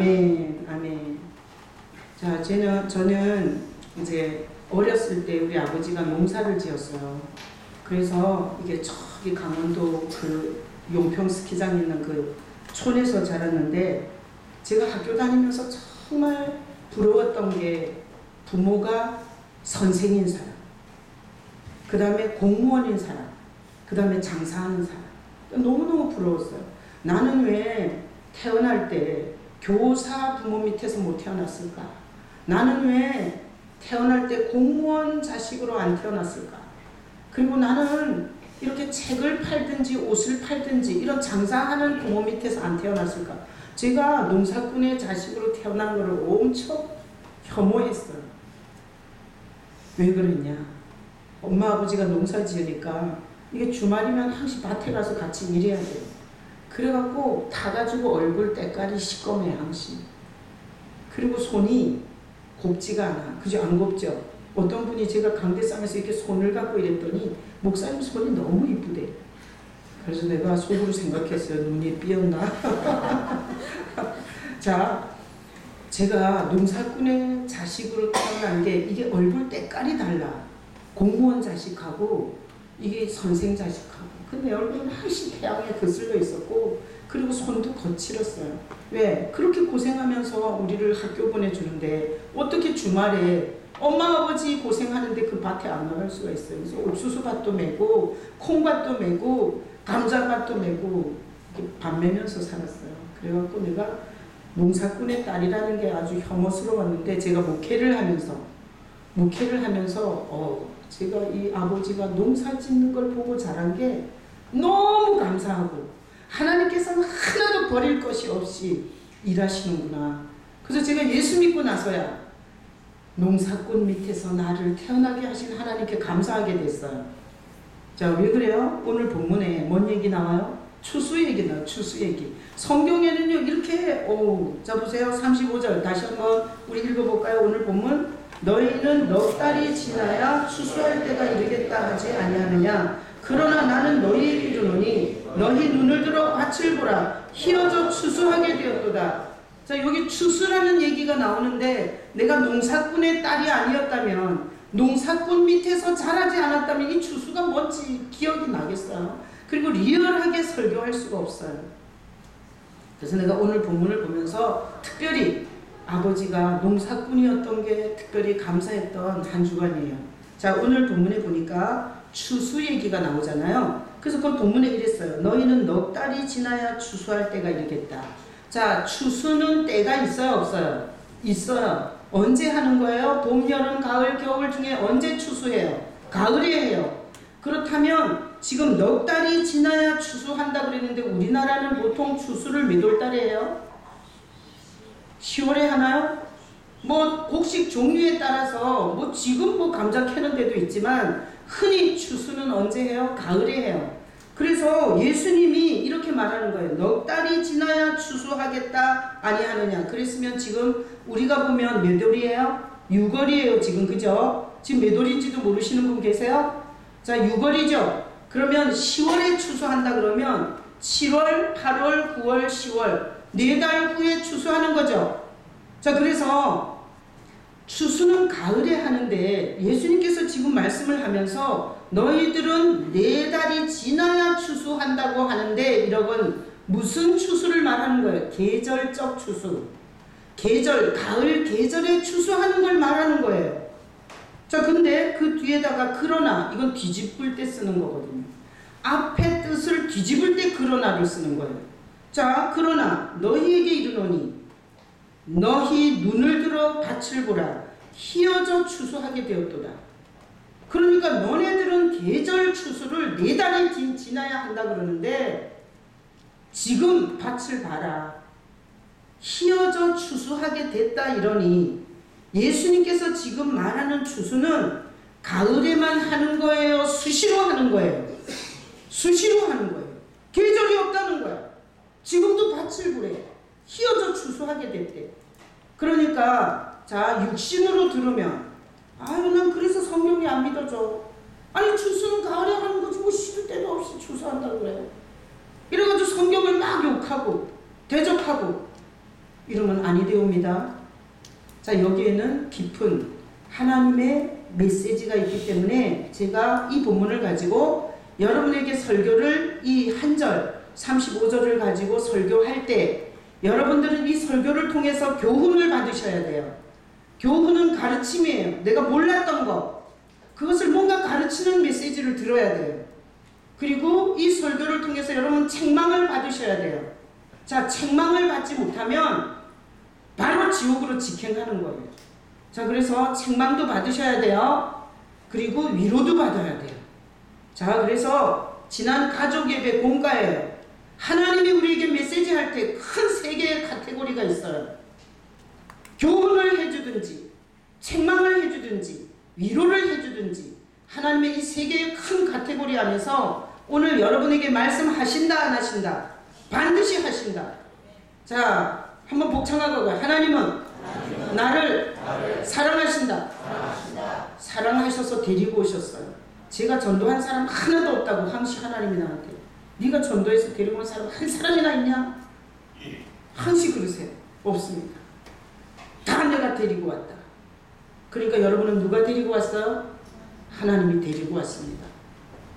아멘, 아멘. 자, 저는 이제 어렸을 때 우리 아버지가 농사를 지었어요. 그래서 이게 저기 강원도 그 용평 스키장 있는 그 촌에서 자랐는데, 제가 학교 다니면서 정말 부러웠던 게 부모가 선생인 사람, 그 다음에 공무원인 사람, 그 다음에 장사하는 사람. 너무너무 부러웠어요. 나는 왜 태어날 때 교사 부모 밑에서 못 태어났을까? 나는 왜 태어날 때 공무원 자식으로 안 태어났을까? 그리고 나는 이렇게 책을 팔든지 옷을 팔든지 이런 장사하는 부모 밑에서 안 태어났을까? 제가 농사꾼의 자식으로 태어난 것을 엄청 혐오했어요. 왜 그랬냐? 엄마 아버지가 농사 지으니까 이게 주말이면 항상 밭에 가서 같이 일해야 돼요. 그래갖고 타가지고 얼굴 때깔이 시꺼매 항상. 그리고 손이 곱지가 않아. 그죠? 안 곱죠? 어떤 분이 제가 강대상에서 이렇게 손을 갖고 이랬더니 목사님 손이 너무 이쁘대. 그래서 내가 속으로 생각했어요. 눈이 삐었나? 자, 제가 농사꾼의 자식으로 태어난 게 이게 얼굴 때깔이 달라. 공무원 자식하고 이게 선생 자식하고. 근데 얼굴은 항상 태양에 거슬러 있었고, 그리고 손도 거칠었어요. 왜? 그렇게 고생하면서 우리를 학교 보내주는데 어떻게 주말에 엄마 아버지 고생하는데 그 밭에 안 나갈 수가 있어요. 그래서 옥수수밭도 메고 콩밭도 메고 감자밭도 메고 이렇게 밥 메면서 살았어요. 그래갖고 내가 농사꾼의 딸이라는 게 아주 혐오스러웠는데, 제가 목회를 하면서 제가 이 아버지가 농사 짓는 걸 보고 자란 게 너무 감사하고, 하나님께서는 하나도 버릴 것이 없이 일하시는구나. 그래서 제가 예수 믿고 나서야 농사꾼 밑에서 나를 태어나게 하신 하나님께 감사하게 됐어요. 자, 왜 그래요? 오늘 본문에 뭔 얘기 나와요? 추수 얘기 나와요. 추수 얘기. 성경에는요 이렇게 자 보세요. 35절 다시 한번 우리 읽어볼까요? 오늘 본문. 너희는 넉 달이 지나야 추수할 때가 이르겠다 하지 아니하느냐? 그러나 나는 너희에게 이르노니 너희 눈을 들어 밭을 보라. 희어져 추수하게 되었도다. 자, 여기 추수라는 얘기가 나오는데, 내가 농사꾼의 딸이 아니었다면, 농사꾼 밑에서 자라지 않았다면 이 추수가 뭔지 기억이 나겠어요? 그리고 리얼하게 설교할 수가 없어요. 그래서 내가 오늘 본문을 보면서 특별히 아버지가 농사꾼이었던 게 특별히 감사했던 한 주간이에요. 자, 오늘 본문에 보니까 추수 얘기가 나오잖아요. 그래서 그 본문에 이랬어요. 너희는 넉 달이 지나야 추수할 때가 이르겠다. 자, 추수는 때가 있어요, 없어요? 있어요. 언제 하는 거예요? 봄, 여름, 가을, 겨울 중에 언제 추수해요? 가을에 해요. 그렇다면 지금 넉 달이 지나야 추수한다 그랬는데, 우리나라는 보통 추수를 몇 월 달에 해요? 10월에 하나요? 뭐 곡식 종류에 따라서 뭐 지금 뭐 감자 캐는 데도 있지만, 흔히 추수는 언제 해요? 가을에 해요. 그래서 예수님이 이렇게 말하는 거예요. 넉 달이 지나야 추수하겠다 아니하느냐. 그랬으면 지금 우리가 보면 몇 월이에요? 6월이에요 지금. 그죠? 지금 몇 월인지도 모르시는 분 계세요? 자, 6월이죠. 그러면 10월에 추수한다 그러면 7월, 8월, 9월, 10월 4달 후에 추수하는 거죠. 자, 그래서 추수는 가을에 하는데, 예수님께서 지금 말씀을 하면서 너희들은 4달이 지나야 추수한다고 하는데, 이런 무슨 추수를 말하는 거예요? 계절적 추수. 계절, 가을 계절에 추수하는 걸 말하는 거예요. 자, 근데 그 뒤에다가 그러나, 이건 뒤집을 때 쓰는 거거든요. 앞에 뜻을 뒤집을 때 그러나를 쓰는 거예요. 자, 그러나 너희에게 이르노니 너희 눈을 들어 밭을 보라. 희어져 추수하게 되었도다. 그러니까 너네들은 계절 추수를 4달이 지나야 한다 그러는데, 지금 밭을 봐라. 희어져 추수하게 됐다 이러니, 예수님께서 지금 말하는 추수는 가을에만 하는 거예요? 수시로 하는 거예요? 수시로 하는 거예요. 계절이 없다는 거야. 지금도 밭을 보래. 희어져 추수하게 됐대. 그러니까 자, 육신으로 들으면 아유, 난 그래서 성경이 안 믿어져. 아니, 추수는 가을에 하는 거지 뭐 시도 때도 없이 추수한다고 그래요. 이래가지고 성경을 막 욕하고 대적하고 이러면 아니 되옵니다. 자, 여기에는 깊은 하나님의 메시지가 있기 때문에 제가 이 본문을 가지고 여러분에게 설교를 이 한 절 35절을 가지고 설교할 때 여러분들은 이 설교를 통해서 교훈을 받으셔야 돼요. 교훈은 가르침이에요. 내가 몰랐던 거 그것을 뭔가 가르치는 메시지를 들어야 돼요. 그리고 이 설교를 통해서 여러분 책망을 받으셔야 돼요. 자, 책망을 받지 못하면 바로 지옥으로 직행하는 거예요. 자, 그래서 책망도 받으셔야 돼요. 그리고 위로도 받아야 돼요. 자, 그래서 지난 가족 예배 공가예요. 하나님이 우리에게 메시지 할 때 큰 세 개의 카테고리가 있어요. 교훈을 해주든지 책망을 해주든지 위로를 해주든지 하나님의 이 세 개의 큰 카테고리 안에서 오늘 여러분에게 말씀하신다 안 하신다? 반드시 하신다. 자, 한번 복창하고 가요. 하나님은 나를 사랑하신다. 사랑하셔서 데리고 오셨어요. 제가 전도한 사람 하나도 없다고 항시 하나님이 나한테 네가 전도해서 데리고 온 사람 한 사람이나 있냐? 항시 그러세요. 없습니다. 다 내가 데리고 왔다. 그러니까 여러분은 누가 데리고 왔어요? 하나님이 데리고 왔습니다.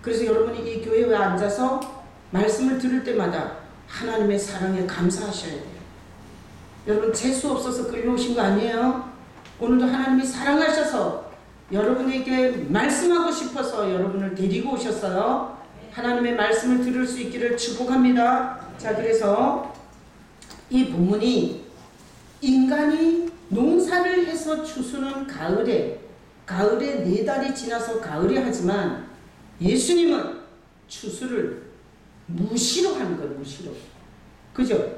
그래서 여러분이 이 교회에 앉아서 말씀을 들을 때마다 하나님의 사랑에 감사하셔야 돼요. 여러분 재수 없어서 끌려오신 거 아니에요? 오늘도 하나님이 사랑하셔서 여러분에게 말씀하고 싶어서 여러분을 데리고 오셨어요. 하나님의 말씀을 들을 수 있기를 축복합니다. 자, 그래서 이 본문이 인간이 농사를 해서 추수는 가을에 4달이 지나서 가을이 하지만 예수님은 추수를 무시로 하는 거예요. 무시로. 그죠?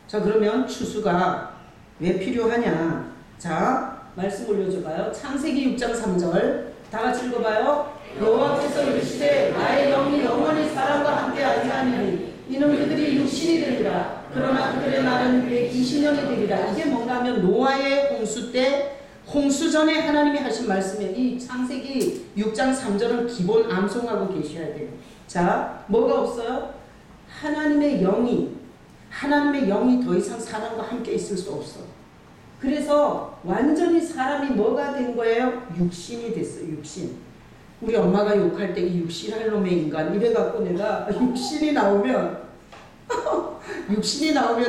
자, 그러면 추수가 왜 필요하냐? 자, 말씀 올려줘봐요. 창세기 6장 3절 다 같이 읽어봐요. 여호와께서 이르시되 나의 영이 영원히 사람과 함께 아니하리니 이는 그들이 육신이 되리라. 그러나 그들의 날은 120년이 되리라. 이게 뭔가 하면 노아의 홍수 때 홍수 전에 하나님이 하신 말씀이에요. 이 창세기 6장 3절은 기본 암송하고 계셔야 돼요. 자, 뭐가 없어요? 하나님의 영이 더 이상 사람과 함께 있을 수 없어. 그래서 완전히 사람이 뭐가 된 거예요? 육신이 됐어요. 육신. 우리 엄마가 욕할 때 이 육신할 놈의 인간 이래갖고 내가 육신이 나오면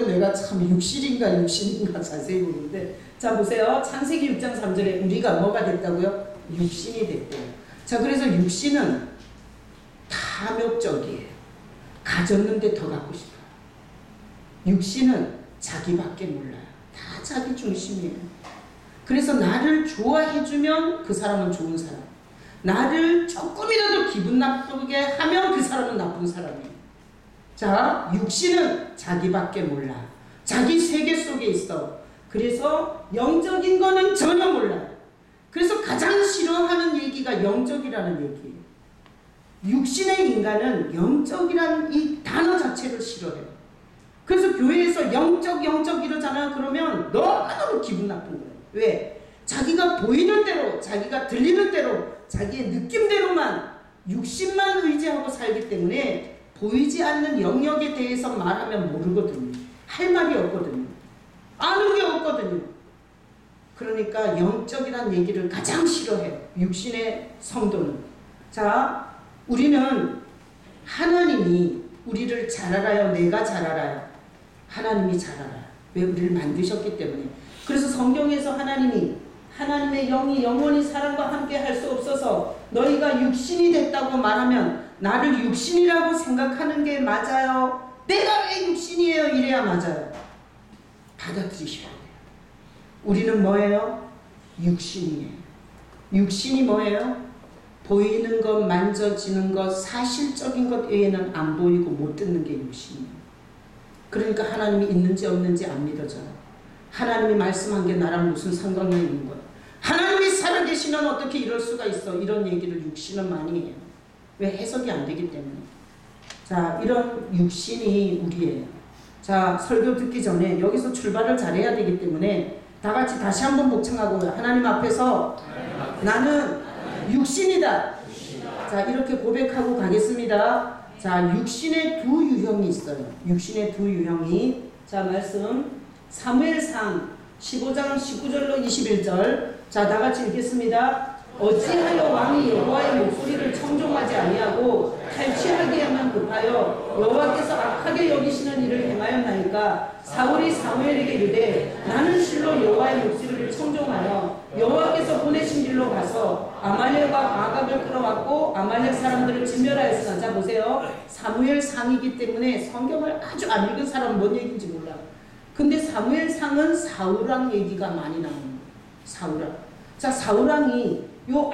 내가 참 육신인가 자세히 보는데, 자 보세요. 창세기 6장 3절에 우리가 뭐가 됐다고요? 육신이 됐대요. 자, 그래서 육신은 탐욕적이에요. 가졌는데 더 갖고 싶어요. 육신은 자기밖에 몰라요. 다 자기 중심이에요. 그래서 나를 좋아해주면 그 사람은 좋은 사람, 나를 조금이라도 기분 나쁘게 하면 그 사람은 나쁜 사람이에요. 자, 육신은 자기밖에 몰라. 자기 세계 속에 있어. 그래서 영적인 거는 전혀 몰라요. 그래서 가장 싫어하는 얘기가 영적이라는 얘기예요. 육신의 인간은 영적이라는 이 단어 자체를 싫어해요. 그래서 교회에서 영적 이러잖아요. 그러면 너무너무 기분 나쁜 거예요. 왜? 자기가 보이는 대로, 자기가 들리는 대로, 자기의 느낌대로만, 육신만 의지하고 살기 때문에 보이지 않는 영역에 대해서 말하면 모르거든요. 할 말이 없거든요. 아는 게 없거든요. 그러니까 영적이란 얘기를 가장 싫어해요. 육신의 성도는. 자, 우리는 하나님이 우리를 잘 알아요? 내가 잘 알아요? 하나님이 잘 알아요. 왜? 우리를 만드셨기 때문에. 그래서 성경에서 하나님의 영이 영원히 사람과 함께 할 수 없어서 너희가 육신이 됐다고 말하면 나를 육신이라고 생각하는 게 맞아요? 내가 왜 육신이에요? 이래야 맞아요. 받아들이셔야 돼요. 우리는 뭐예요? 육신이에요. 육신이 뭐예요? 보이는 것, 만져지는 것, 사실적인 것 외에는 안 보이고 못 듣는 게 육신이에요. 그러니까 하나님이 있는지 없는지 안 믿어져요. 하나님이 말씀한 게 나랑 무슨 상관이 있는 거야. 하나님이 살아계시면 어떻게 이럴 수가 있어. 이런 얘기를 육신은 많이 해요. 왜? 해석이 안 되기 때문에. 자, 이런 육신이 우리예요. 자, 설교 듣기 전에 여기서 출발을 잘해야 되기 때문에 다 같이 다시 한번 복창하고요. 하나님 앞에서 나는 육신이다. 자, 이렇게 고백하고 가겠습니다. 자, 육신의 두 유형이 있어요. 육신의 두 유형이. 자, 말씀 사무엘상 15장 19절로 21절. 자, 다 같이 읽겠습니다. 어찌하여 왕이 여호와의 목소리를 청종하지 아니하고 탈취하기에만 급하여 여호와께서 악하게 여기시는 일을 행하였나이까. 사울이 사무엘에게 이르되 나는 실로 여호와의 목소리를 청종하여 여호와께서 보내신 길로 가서 아말렉과 아각을 끌어왔고 아말렉 사람들을 진멸하였으나. 자, 보세요. 사무엘상이기 때문에 성경을 아주 안 읽은 사람은 뭔 얘기인지 몰라. 근데 사무엘상은 사울왕 얘기가 많이 나옵니다. 사울왕. 자, 사울왕이 요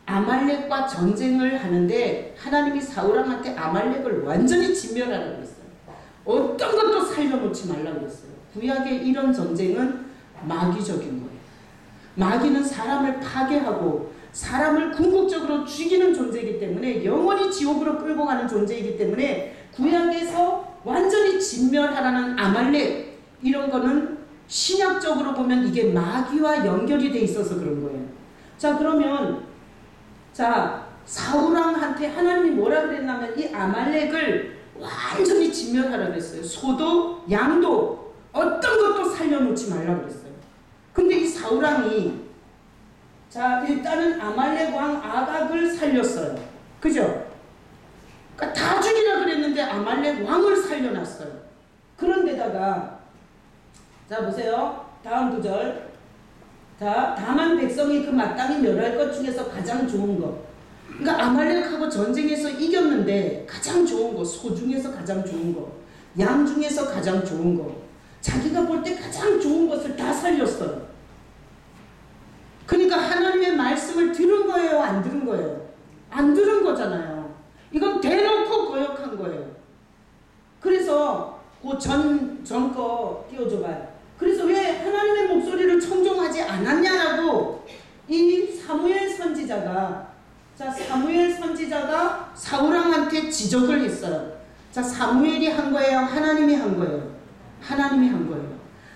아말렉과 전쟁을 하는데 하나님이 사울왕한테 아말렉을 완전히 진멸하라고 했어요. 어떤 것도 살려놓지 말라고 했어요. 구약의 이런 전쟁은 마귀적인 거예요. 마귀는 사람을 파괴하고 사람을 궁극적으로 죽이는 존재이기 때문에 영원히 지옥으로 끌고 가는 존재이기 때문에 구약에서 완전히 진멸하라는 아말렉 이런 거는 신약적으로 보면 이게 마귀와 연결이 돼 있어서 그런 거예요. 자, 그러면 자, 사울왕한테 하나님이 뭐라 그랬냐면 이 아말렉을 완전히 진멸하라 그랬어요. 소도 양도 어떤 것도 살려놓지 말라 그랬어요. 근데 이 사울왕이 자, 일단은 아말렉 왕 아각을 살렸어요. 그죠? 그러니까 다 죽이라 그랬는데 아말렉 왕을 살려놨어요. 그런데다가 자, 보세요. 다음 구절. 자, 다만 백성이 그 마땅히 멸할 것 중에서 가장 좋은 것. 그러니까 아말렉하고 전쟁에서 이겼는데 가장 좋은 거, 소 중에서 가장 좋은 거, 양 중에서 가장 좋은 거, 자기가 볼 때 가장 좋은 것을 다 살렸어요. 그러니까 하나님의 말씀을 들은 거예요, 안 들은 거예요? 안 들은 거잖아요. 이건 대놓고 거역한 거예요. 그래서 그 전 거 띄워줘봐요. 그래서 왜 하나님의 목소리를 청종하지 않았냐라고 이 사무엘 선지자가 사울왕한테 지적을 했어요. 자, 사무엘이 한 거예요? 하나님이 한 거예요? 하나님이 한 거예요.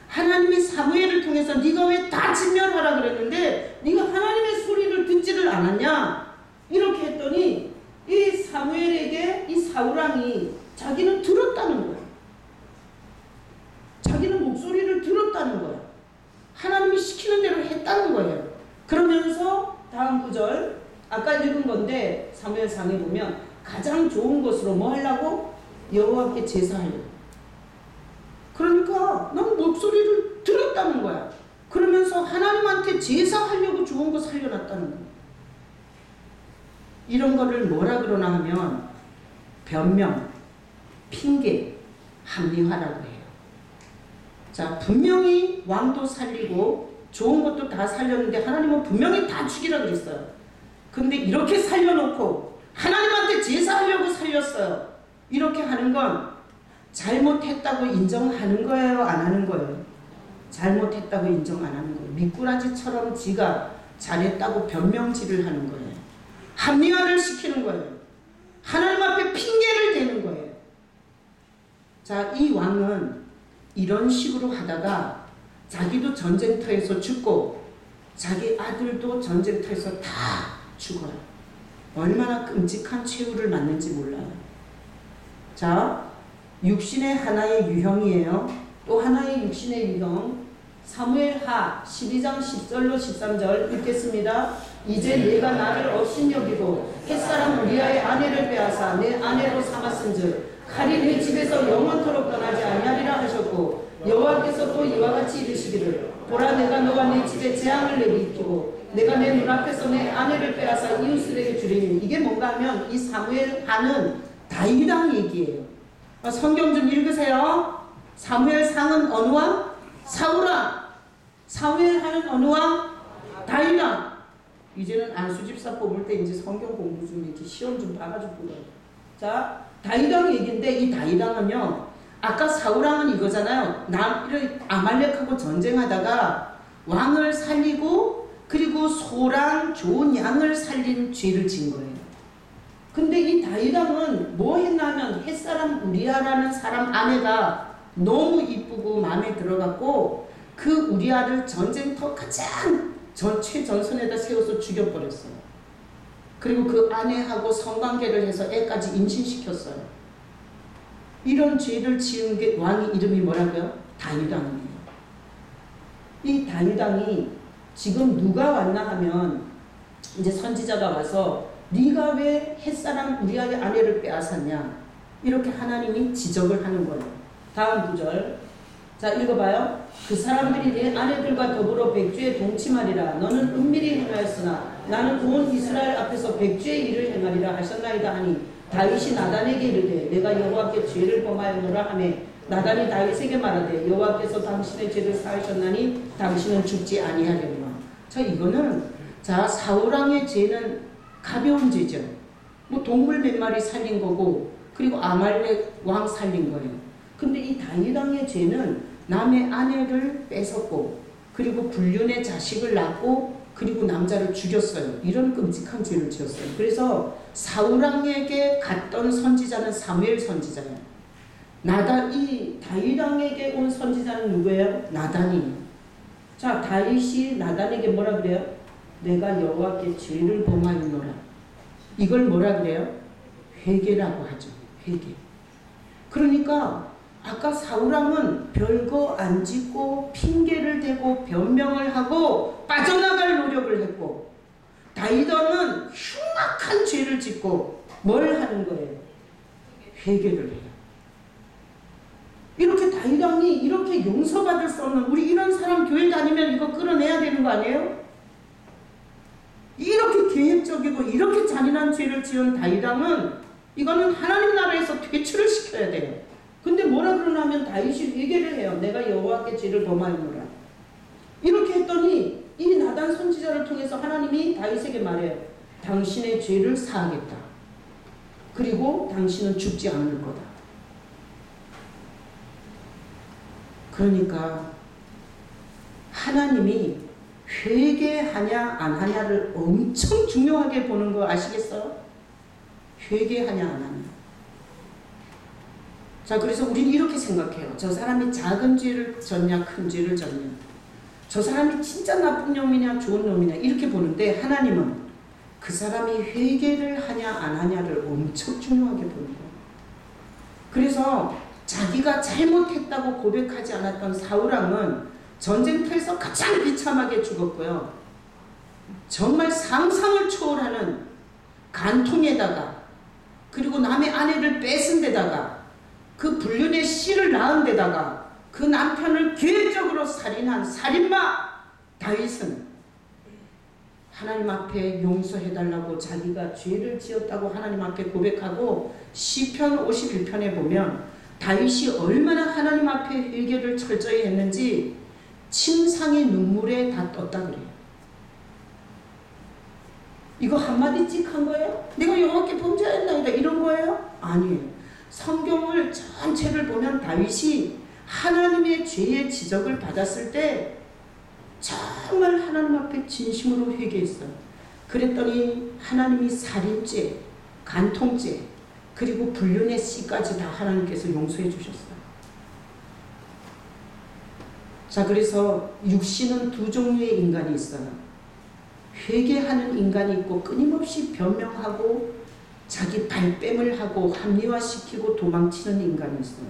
하나님이 사무엘을 통해서 네가 왜 다 진멸하라 그랬는데 네가 하나님의 소리를 듣지를 않았냐? 이렇게 했더니 이 사무엘에게 이 사울왕이 자기는 들었다는 거예요. 자기는 목소리를 들었다는 거예요. 하나님이 시키는 대로 했다는 거예요. 그러면서 다음 구절 아까 읽은 건데 사무엘상에 보면 가장 좋은 것으로 뭐 하려고? 여호와께 제사하려고. 그러니까 난 목소리를 들었다는 거야. 그러면서 하나님한테 제사하려고 좋은 거 살려놨다는 거야. 이런 거를 뭐라 그러나 하면 변명, 핑계, 합리화라고 해요. 자, 분명히 왕도 살리고 좋은 것도 다 살렸는데 하나님은 분명히 다 죽이라 그랬어요. 근데 이렇게 살려놓고 하나님한테 제사하려고 살렸어요. 이렇게 하는 건 잘못했다고 인정하는 거예요, 안 하는 거예요? 잘못했다고 인정 안 하는 거예요. 미꾸라지처럼 지가 잘했다고 변명질을 하는 거예요. 합리화를 시키는 거예요. 하나님 앞에 핑계를 대는 거예요. 자, 이 왕은 이런 식으로 하다가 자기도 전쟁터에서 죽고 자기 아들도 전쟁터에서 다 죽어요. 얼마나 끔찍한 최후를 맞는지 몰라요. 자, 육신의 하나의 유형이에요. 또 하나의 육신의 유형. 사무엘하 12장 10절로 13절 읽겠습니다. 이제 네가 나를 업신여기고 햇사람 우리아의 아내를 빼앗아 내 아내로 삼았은즉 칼이 내 집에서 영원토록 떠나지 아니하리라 하셨고 여호와께서 또 이와 같이 이르시기를 보라 내가 너와 네 집에 재앙을 내리키고 내가 내 눈앞에서 내 아내를 빼앗아 이웃들에게 주리니. 이게 뭔가 하면 이 사무엘하는 다윗왕 얘기예요. 성경 좀 읽으세요. 사무엘상은 어느 왕? 사울왕. 사무엘하는 어느 왕? 다윗왕. 이제는 안수집사 뽑을 때 이제 성경 공부 좀 이렇게 시험 좀 봐가지고 보여요. 자, 다윗왕 얘기인데 이 다윗왕은요, 아까 사울왕은 이거잖아요. 아말렉하고 전쟁하다가 왕을 살리고 그리고 소랑 좋은 양을 살린 죄를 진 거예요. 근데 이 다윗왕은 뭐 했냐면 햇사람 우리아라는 사람 아내가 너무 이쁘고 마음에 들어갔고 그 우리아를 전쟁터 가장 최전선에다 세워서 죽여버렸어요. 그리고 그 아내하고 성관계를 해서 애까지 임신시켰어요. 이런 죄를 지은 게 왕의 이름이 뭐라고요? 다윗왕이에요. 이 다윗왕이 지금 누가 왔나 하면 이제 선지자가 와서 네가 왜 햇사람 우리아의 아내를 빼앗았냐 이렇게 하나님이 지적을 하는 거예요. 다음 구절 자 읽어봐요. 그 사람들이 내 아내들과 더불어 백주에 동침하리라. 너는 은밀히 행하였으나 나는 온 이스라엘 앞에서 백주의 일을 행하리라 하셨나이다 하니 다윗이 나단에게 이르되 내가 여호와께 죄를 범하였노라 하며 나단이 다윗에게 말하되 여호와께서 당신의 죄를 사하셨나니 당신은 죽지 아니하려니와. 자 이거는 자 사울왕의 죄는 가벼운 죄죠. 뭐 동물 몇 마리 살린 거고 그리고 아말렉 왕 살린 거예요. 근데 이 다윗왕의 죄는 남의 아내를 뺏었고 그리고 불륜의 자식을 낳고 그리고 남자를 죽였어요. 이런 끔찍한 죄를 지었어요. 그래서 사울왕에게 갔던 선지자는 사무엘 선지자예요. 이 다윗왕에게 온 선지자는 누구예요? 나단이에요. 자 다윗이 나단에게 뭐라 그래요? 내가 여호와께 죄를 범하였노라. 이걸 뭐라 그래요? 회개라고 하죠. 회개. 그러니까 아까 사울왕은 별거 안 짓고 핑계를 대고 변명을 하고 빠져나갈 노력을 했고 다윗왕은 흉악한 죄를 짓고 뭘 하는 거예요? 회개를 해요. 이렇게 다윗왕이 이렇게 용서받을 수 없는 우리 이런 사람 교회 다니면 이거 끌어내야 되는 거 아니에요? 이렇게 계획적이고 이렇게 잔인한 죄를 지은 다윗왕은 이거는 하나님 나라에서 퇴출을 시켜야 돼요. 근데 뭐라 그러냐면 다윗이 회개를 해요. 내가 여호와께 죄를 범하였노라. 이렇게 했더니 이 나단 선지자를 통해서 하나님이 다윗에게 말해요. 당신의 죄를 사하겠다. 그리고 당신은 죽지 않을 거다. 그러니까 하나님이 회개하냐 안 하냐를 엄청 중요하게 보는 거 아시겠어요? 회개하냐 안 하냐. 자 그래서 우리는 이렇게 생각해요. 저 사람이 작은 죄를 졌냐 큰 죄를 졌냐. 저 사람이 진짜 나쁜 놈이냐 좋은 놈이냐 이렇게 보는데 하나님은 그 사람이 회개를 하냐 안 하냐를 엄청 중요하게 보는 거예요. 그래서 자기가 잘못했다고 고백하지 않았던 사울왕은 전쟁터에서 가장 비참하게 죽었고요. 정말 상상을 초월하는 간통에다가 그리고 남의 아내를 뺏은 데다가 그 불륜의 씨를 낳은 데다가 그 남편을 계획적으로 살인한 살인마 다윗은 하나님 앞에 용서해달라고 자기가 죄를 지었다고 하나님 앞에 고백하고 시편 51편에 보면 다윗이 얼마나 하나님 앞에 회개를 철저히 했는지 침상의 눈물에 다 떴다 그래요. 이거 한마디 찍 한 거예요? 내가 여호와께 범죄하였나이다 이런 거예요? 아니에요. 성경을 전체를 보면 다윗이 하나님의 죄의 지적을 받았을 때 정말 하나님 앞에 진심으로 회개했어요. 그랬더니 하나님이 살인죄, 간통죄, 그리고 불륜의 씨까지 다 하나님께서 용서해 주셨어요. 자, 그래서 육신은 두 종류의 인간이 있어요. 회개하는 인간이 있고 끊임없이 변명하고 자기 발뺌을 하고 합리화시키고 도망치는 인간이 있어요.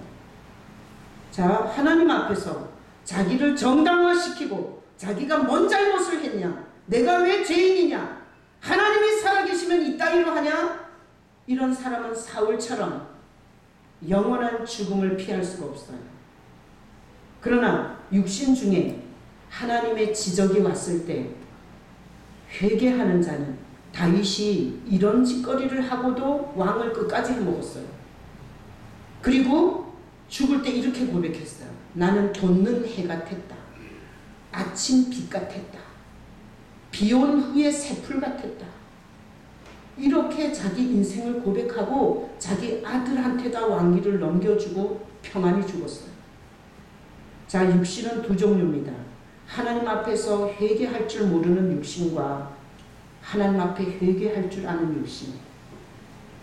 자, 하나님 앞에서 자기를 정당화시키고 자기가 뭔 잘못을 했냐, 내가 왜 죄인이냐, 하나님이 살아계시면 이따위로 하냐, 이런 사람은 사울처럼 영원한 죽음을 피할 수가 없어요. 그러나 육신 중에 하나님의 지적이 왔을 때 회개하는 자는 다윗이 이런 짓거리를 하고도 왕을 끝까지 해먹었어요. 그리고 죽을 때 이렇게 고백했어요. 나는 돋는 해 같았다. 아침 빛 같았다. 비 온 후에 새풀 같았다. 이렇게 자기 인생을 고백하고 자기 아들한테다 왕위를 넘겨주고 평안히 죽었어요. 자, 육신은 두 종류입니다. 하나님 앞에서 회개할 줄 모르는 육신과 하나님 앞에 회개할 줄 아는 육신,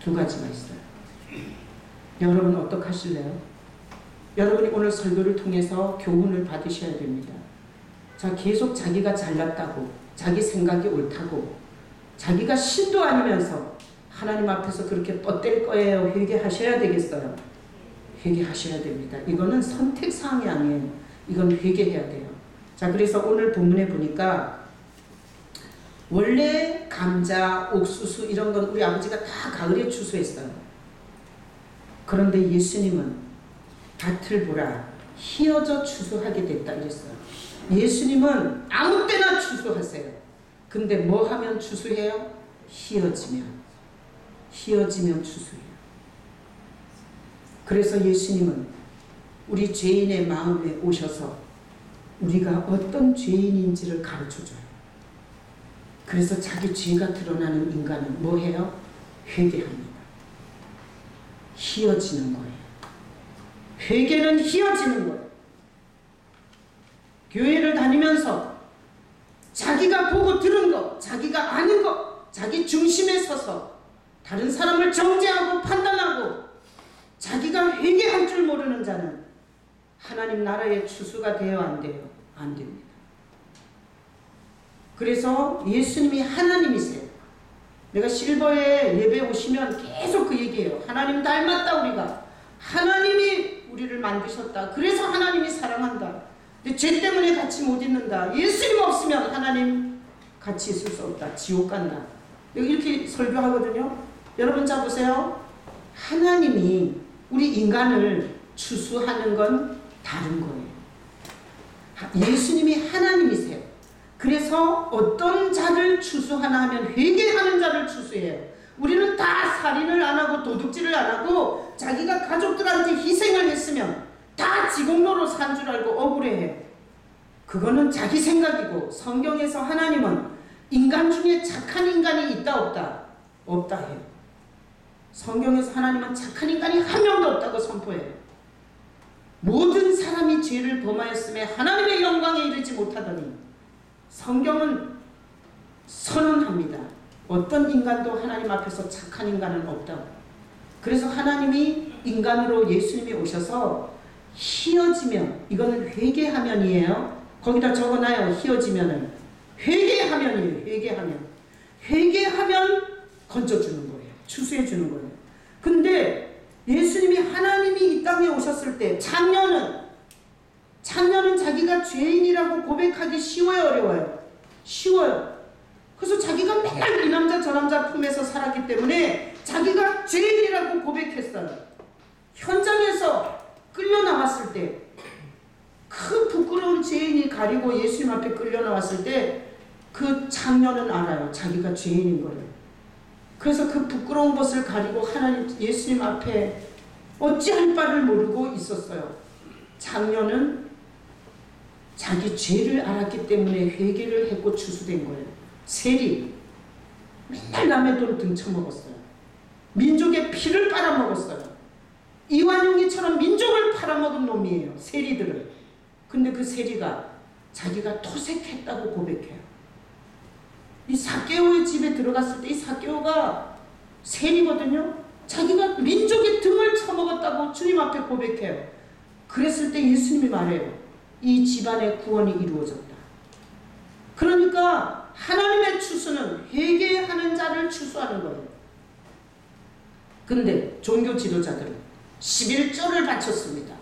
두 가지가 있어요. 여러분 어떡하실래요? 여러분이 오늘 설교를 통해서 교훈을 받으셔야 됩니다. 자, 계속 자기가 잘났다고, 자기 생각이 옳다고, 자기가 신도 아니면서 하나님 앞에서 그렇게 뻗댈 거예요? 회개하셔야 되겠어요? 회개하셔야 됩니다. 이거는 선택사항이 아니에요. 이건 회개해야 돼요. 자, 그래서 오늘 본문에 보니까 원래 감자, 옥수수 이런 건 우리 아버지가 다 가을에 추수했어요. 그런데 예수님은 밭을 보라 희어져 추수하게 됐다 이랬어요. 예수님은 아무 때나 추수하세요. 근데 뭐 하면 추수해요? 희어지면 추수해요. 그래서 예수님은 우리 죄인의 마음에 오셔서 우리가 어떤 죄인인지를 가르쳐줘요. 그래서 자기 죄가 드러나는 인간은 뭐 해요? 회개합니다. 희어지는 거예요. 회개는 희어지는 거예요. 교회를 다니면서 자기가 보고 들은 것, 자기가 아는 것, 자기 중심에 서서 다른 사람을 정죄하고 판단하고 자기가 회개할 줄 모르는 자는 하나님 나라의 추수가 돼요? 안 돼요? 안 됩니다. 그래서 예수님이 하나님이세요. 내가 실버에 예배 오시면 계속 그 얘기해요. 하나님 닮았다 우리가. 하나님이 우리를 만드셨다. 그래서 하나님이 사랑한다. 근데 죄 때문에 같이 못 있는다. 예수님 없으면 하나님 같이 있을 수 없다. 지옥 간다. 이렇게 설교하거든요. 여러분 자 보세요. 하나님이 우리 인간을 추수하는 건 다른 거예요. 예수님이 하나님이세요. 그래서 어떤 자를 추수하나 하면 회개하는 자를 추수해요. 우리는 다 살인을 안 하고 도둑질을 안 하고 자기가 가족들한테 희생을 했으면 다 지공로로 산 줄 알고 억울해해요. 그거는 자기 생각이고 성경에서 하나님은 인간 중에 착한 인간이 있다 없다? 없다 해요. 성경에서 하나님은 착한 인간이 한 명도 없다고 선포해요. 모든 사람이 죄를 범하였음에 하나님의 영광에 이르지 못하더니 성경은 선언합니다. 어떤 인간도 하나님 앞에서 착한 인간은 없다고. 그래서 하나님이 인간으로 예수님이 오셔서 희어지면, 이거는 회개하면이에요. 거기다 적어놔요. 희어지면은 회개하면이에요. 회개하면 건져주는 거예요. 추수해주는 거예요. 근데 예수님이 하나님이 이 땅에 오셨을 때 작년은 자기가 죄인이라고 고백하기 쉬워요, 어려워요? 쉬워요. 그래서 자기가 맨날 이 남자 저 남자 품에서 살았기 때문에 자기가 죄인이라고 고백했어요. 현장에서 끌려 나왔을 때 그 부끄러운 죄인이 가리고 예수님 앞에 끌려 나왔을 때 그 장녀는 알아요. 자기가 죄인인 거예요. 그래서 그 부끄러운 것을 가리고 하나님 예수님 앞에 어찌할 바를 모르고 있었어요. 장녀는 자기 죄를 알았기 때문에 회개를 했고 추수된 거예요. 세리 맨날 남의 돈 등쳐먹었어요. 민족의 피를 빨아먹었어요. 이완용이처럼 민족을 팔아먹은 놈이에요. 세리들을. 근데 그 세리가 자기가 토색했다고 고백해요. 이 삭개오의 집에 들어갔을 때 이 삭개오가 세리거든요. 자기가 민족의 등을 쳐먹었다고 주님 앞에 고백해요. 그랬을 때 예수님이 말해요. 이 집안의 구원이 이루어졌다. 그러니까 하나님의 추수는 회개하는 자를 추수하는 거예요. 근데 종교 지도자들은 11조를 바쳤습니다.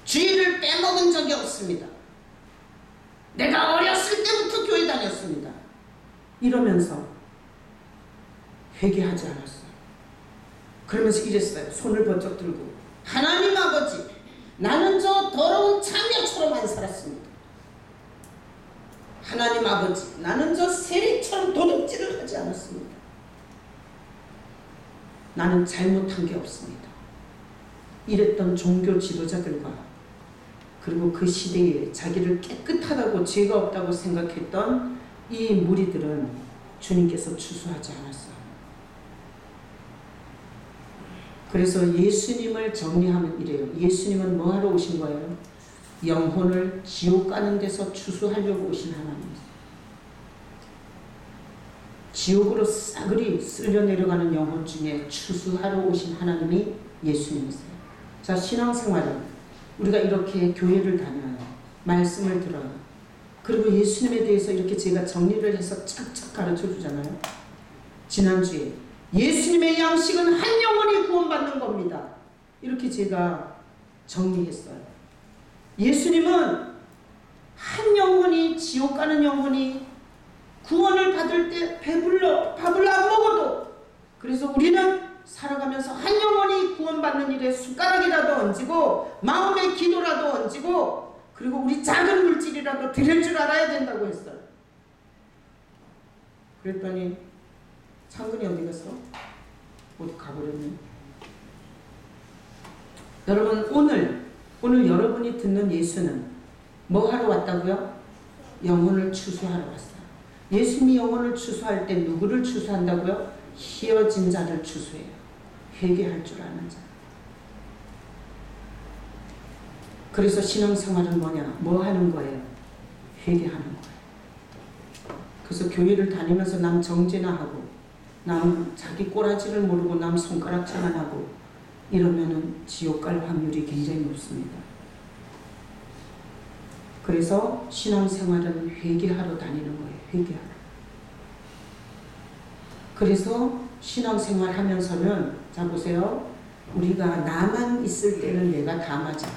주일을 빼먹은 적이 없습니다. 내가 어렸을 때부터 교회 다녔습니다. 이러면서 회개하지 않았어요. 그러면서 이랬어요. 손을 번쩍 들고 하나님 아버지, 나는 저 더러운 장녀처럼만 살았습니다. 하나님 아버지, 나는 저 세리처럼 도둑질을 하지 않았습니다. 나는 잘못한 게 없습니다. 이랬던 종교 지도자들과 그리고 그 시대에 자기를 깨끗하다고 죄가 없다고 생각했던 이 무리들은 주님께서 추수하지 않았어요. 그래서 예수님을 정리하면 이래요. 예수님은 뭐 하러 오신 거예요? 영혼을 지옥 가는 데서 추수하려고 오신 하나님이세요. 지옥으로 싸그리 쓸려 내려가는 영혼 중에 추수하러 오신 하나님이 예수님이세요. 자, 신앙생활은 우리가 이렇게 교회를 다녀요. 말씀을 들어요. 그리고 예수님에 대해서 이렇게 제가 정리를 해서 착착 가르쳐 주잖아요. 지난주에 예수님의 양식은 한 영혼이 구원받는 겁니다. 이렇게 제가 정리했어요. 예수님은 한 영혼이, 지옥 가는 영혼이 구원을 받을 때 배불러 밥을 안 먹어도, 그래서 우리는 살아가면서 한 영혼이 구원받는 일에 숟가락이라도 얹고 마음의 기도라도 얹고 그리고 우리 작은 물질이라도 드릴 줄 알아야 된다고 했어요. 그랬더니 창근이 어디 갔어? 어디 가버렸네. 여러분, 오늘 여러분이 듣는 예수는 뭐 하러 왔다고요? 영혼을 추수하러 왔어요. 예수님이 영혼을 추수할 때 누구를 추수한다고요? 희어진 자를 추수해요. 회개할 줄 아는 자. 그래서 신앙생활은 뭐냐? 뭐 하는 거예요? 회개하는 거예요. 그래서 교회를 다니면서 남 정죄나 하고 남 자기 꼬라지를 모르고 남 손가락질만 하고 이러면은 지옥 갈 확률이 굉장히 높습니다. 그래서 신앙생활은 회개하러 다니는 거예요. 회개하러. 그래서 신앙생활 하면서는, 자 보세요. 우리가 나만 있을 때는 내가 다 맞아.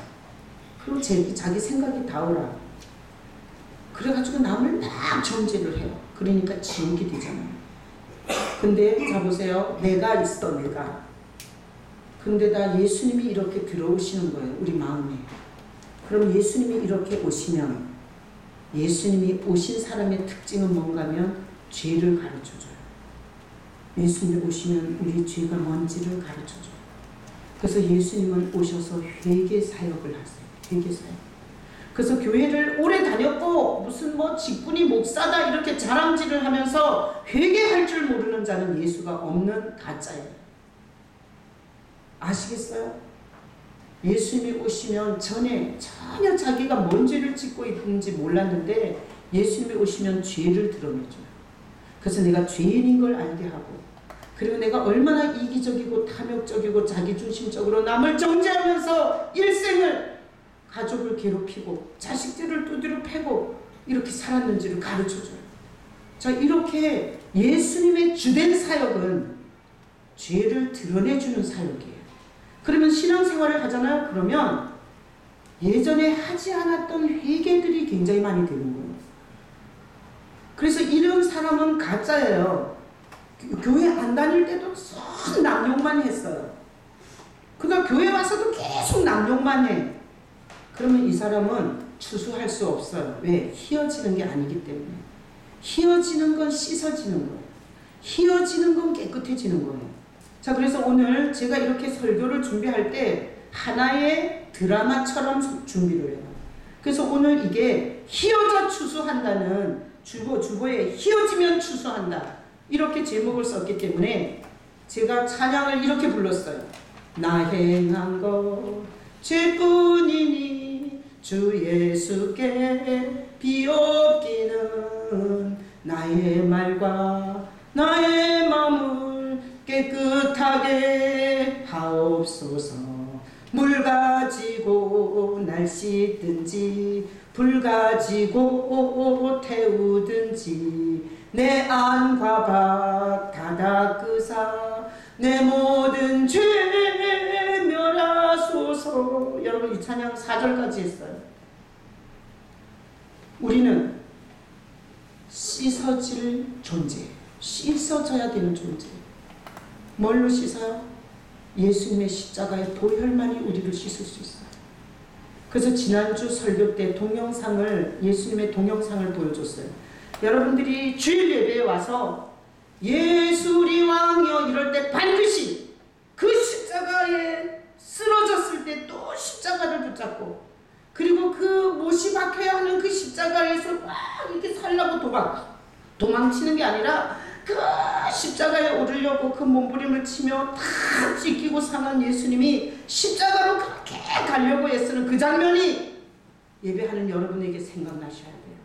그리고 자기 생각이 다 오라. 그래가지고 남을 막 정죄를 해요. 그러니까 지옥이 되잖아요. 근데 자 보세요. 내가 있어, 내가. 근데다 예수님이 이렇게 들어오시는 거예요. 우리 마음에. 그럼 예수님이 이렇게 오시면, 예수님이 오신 사람의 특징은 뭔가 하면 죄를 가르쳐줘요. 예수님이 오시면 우리 죄가 뭔지를 가르쳐줘요. 그래서 예수님은 오셔서 회개 사역을 하세요. 회개 사역. 그래서 교회를 오래 다녔고 무슨 뭐 직분이 목사다 이렇게 자랑질을 하면서 회개할 줄 모르는 자는 예수가 없는 가짜예요. 아시겠어요? 예수님이 오시면 전에 전혀 자기가 뭔 죄를 짓고 있는지 몰랐는데 예수님이 오시면 죄를 드러내줘요. 그래서 내가 죄인인 걸 알게 하고, 그리고 내가 얼마나 이기적이고 탐욕적이고 자기중심적으로 남을 정죄하면서 일생을 가족을 괴롭히고 자식들을 두드려 패고 이렇게 살았는지를 가르쳐줘요. 자, 이렇게 예수님의 주된 사역은 죄를 드러내주는 사역이에요. 그러면 신앙생활을 하잖아요. 그러면 예전에 하지 않았던 회개들이 굉장히 많이 되는 거예요. 그래서 이런 사람은 가짜예요. 교회 안 다닐 때도 쏙 남욕만 했어요. 그러니까 교회 와서도 계속 남욕만 해. 그러면 이 사람은 추수할 수 없어요. 왜? 희어지는 게 아니기 때문에. 희어지는 건 씻어지는 거예요. 희어지는 건 깨끗해지는 거예요. 자, 그래서 오늘 제가 이렇게 설교를 준비할 때 하나의 드라마처럼 준비를 해요. 그래서 오늘 이게 희어져 추수한다는 주보에 희어지면 추수한다 이렇게 제목을 썼기 때문에 제가 찬양을 이렇게 불렀어요. 나 행한 것 죄뿐이니 주 예수께 비옵기는 나의 말과 나의 마음을 깨끗하게 하옵소서. 물 가지고 날 씻든지 불 가지고 태우든지 내 안과 밖 다 닦으사 내 모든 죄 멸하소서. 여러분, 이 찬양 4절까지 했어요. 우리는 씻어질 존재, 씻어져야 되는 존재. 뭘로 씻어요? 예수님의 십자가의 보혈만이 우리를 씻을 수 있어요. 그래서 지난주 설교 때 예수님의 동영상을 보여줬어요. 여러분들이 주일 예배에 와서 예수 우리 왕이여 이럴 때 반드시 그 십자가에 쓰러졌을 때 또 십자가를 붙잡고, 그리고 그 못이 박혀야 하는 그 십자가에서 막 이렇게 살라고 도망치는 게 아니라 그 십자가에 오르려고 그 몸부림을 치며 다 찢기고 사는 예수님이 십자가로 그렇게 가려고 애쓰는 그 장면이 예배하는 여러분에게 생각나셔야 돼요.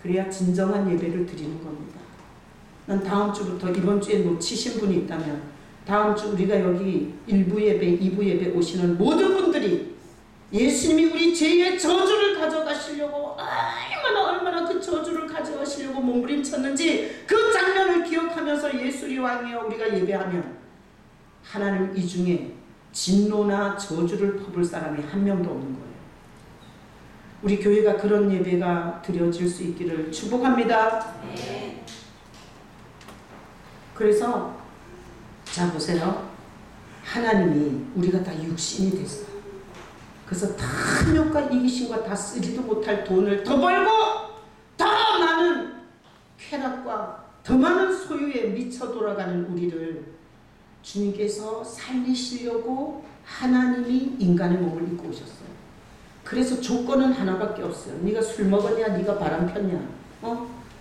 그래야 진정한 예배를 드리는 겁니다. 난 다음 주부터, 이번 주에 놓치신 분이 있다면 다음 주 우리가 여기 1부 예배, 2부 예배 오시는 모든 분들이 예수님이 우리 죄의 저주를 가져가시려고 얼마나 그 저주를 가져가시려고 몸부림쳤는지 그 장면을 기억하면서 예수 우리 왕이여 우리가 예배하면 하나님 이 중에 진노나 저주를 퍼볼 사람이 한 명도 없는 거예요. 우리 교회가 그런 예배가 드려질 수 있기를 축복합니다. 네. 그래서 자 보세요. 하나님이 우리가 다 육신이 됐어요. 그래서 탐욕과 이기심과 다 쓰지도 못할 돈을 더 벌고 더 많은 쾌락과 더 많은 소유에 미쳐 돌아가는 우리를 주님께서 살리시려고 하나님이 인간의 몸을 입고 오셨어요. 그래서 조건은 하나밖에 없어요. 네가 술 먹었냐? 네가 바람 폈냐?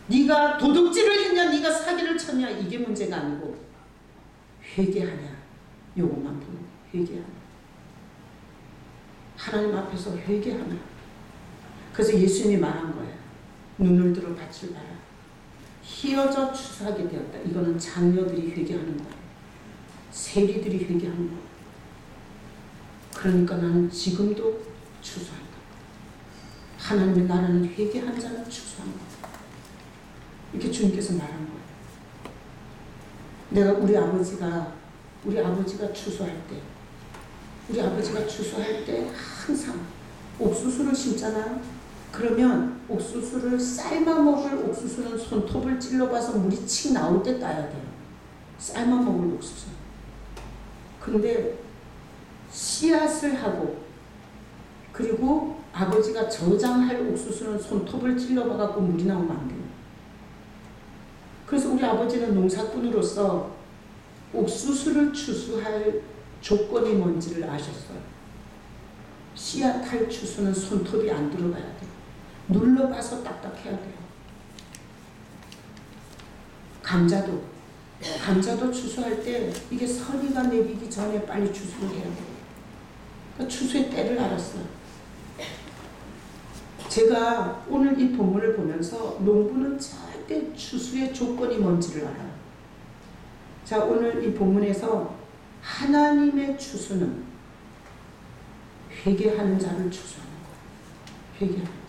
네가 도둑질을 했냐? 네가 사기를 쳤냐? 이게 문제가 아니고 회개하냐? 요것만 보는 거예요. 회개하냐? 하나님 앞에서 회개하냐? 그래서 예수님이 말한 거예요. 눈을 들어 밭을 봐라. 휘어져 추수하게 되었다. 이거는 장녀들이 회개하는 거예요. 세리들이 회개하는 거예요. 그러니까 나는 지금도 추수한다. 하나님의 나라는 회개한 자는 추수한다. 이렇게 주님께서 말한 거예요. 내가 우리 아버지가 추수할 때 항상 옥수수를 심잖아요. 그러면 옥수수를 삶아 먹을 옥수수는 손톱을 찔러봐서 물이 칙 나올 때 따야 돼요. 삶아 먹을 옥수수. 근데 씨앗을 하고 그리고 아버지가 저장할 옥수수는 손톱을 찔러봐갖고 물이 나오면 안 돼요. 그래서 우리 아버지는 농사꾼으로서 옥수수를 추수할 조건이 뭔지를 아셨어요. 씨앗할 추수는 손톱이 안 들어가야 돼요. 눌러봐서 딱딱해야 돼요. 감자도 추수할 때 이게 선이가 내리기 전에 빨리 추수를 해야 돼요. 그러니까 추수의 때를 알았어요. 제가 오늘 이 본문을 보면서 농부는 절대 추수의 조건이 뭔지를 알아요. 자, 오늘 이 본문에서 하나님의 추수는 회개하는 자를 추수하는 거예요. 회개하는 자.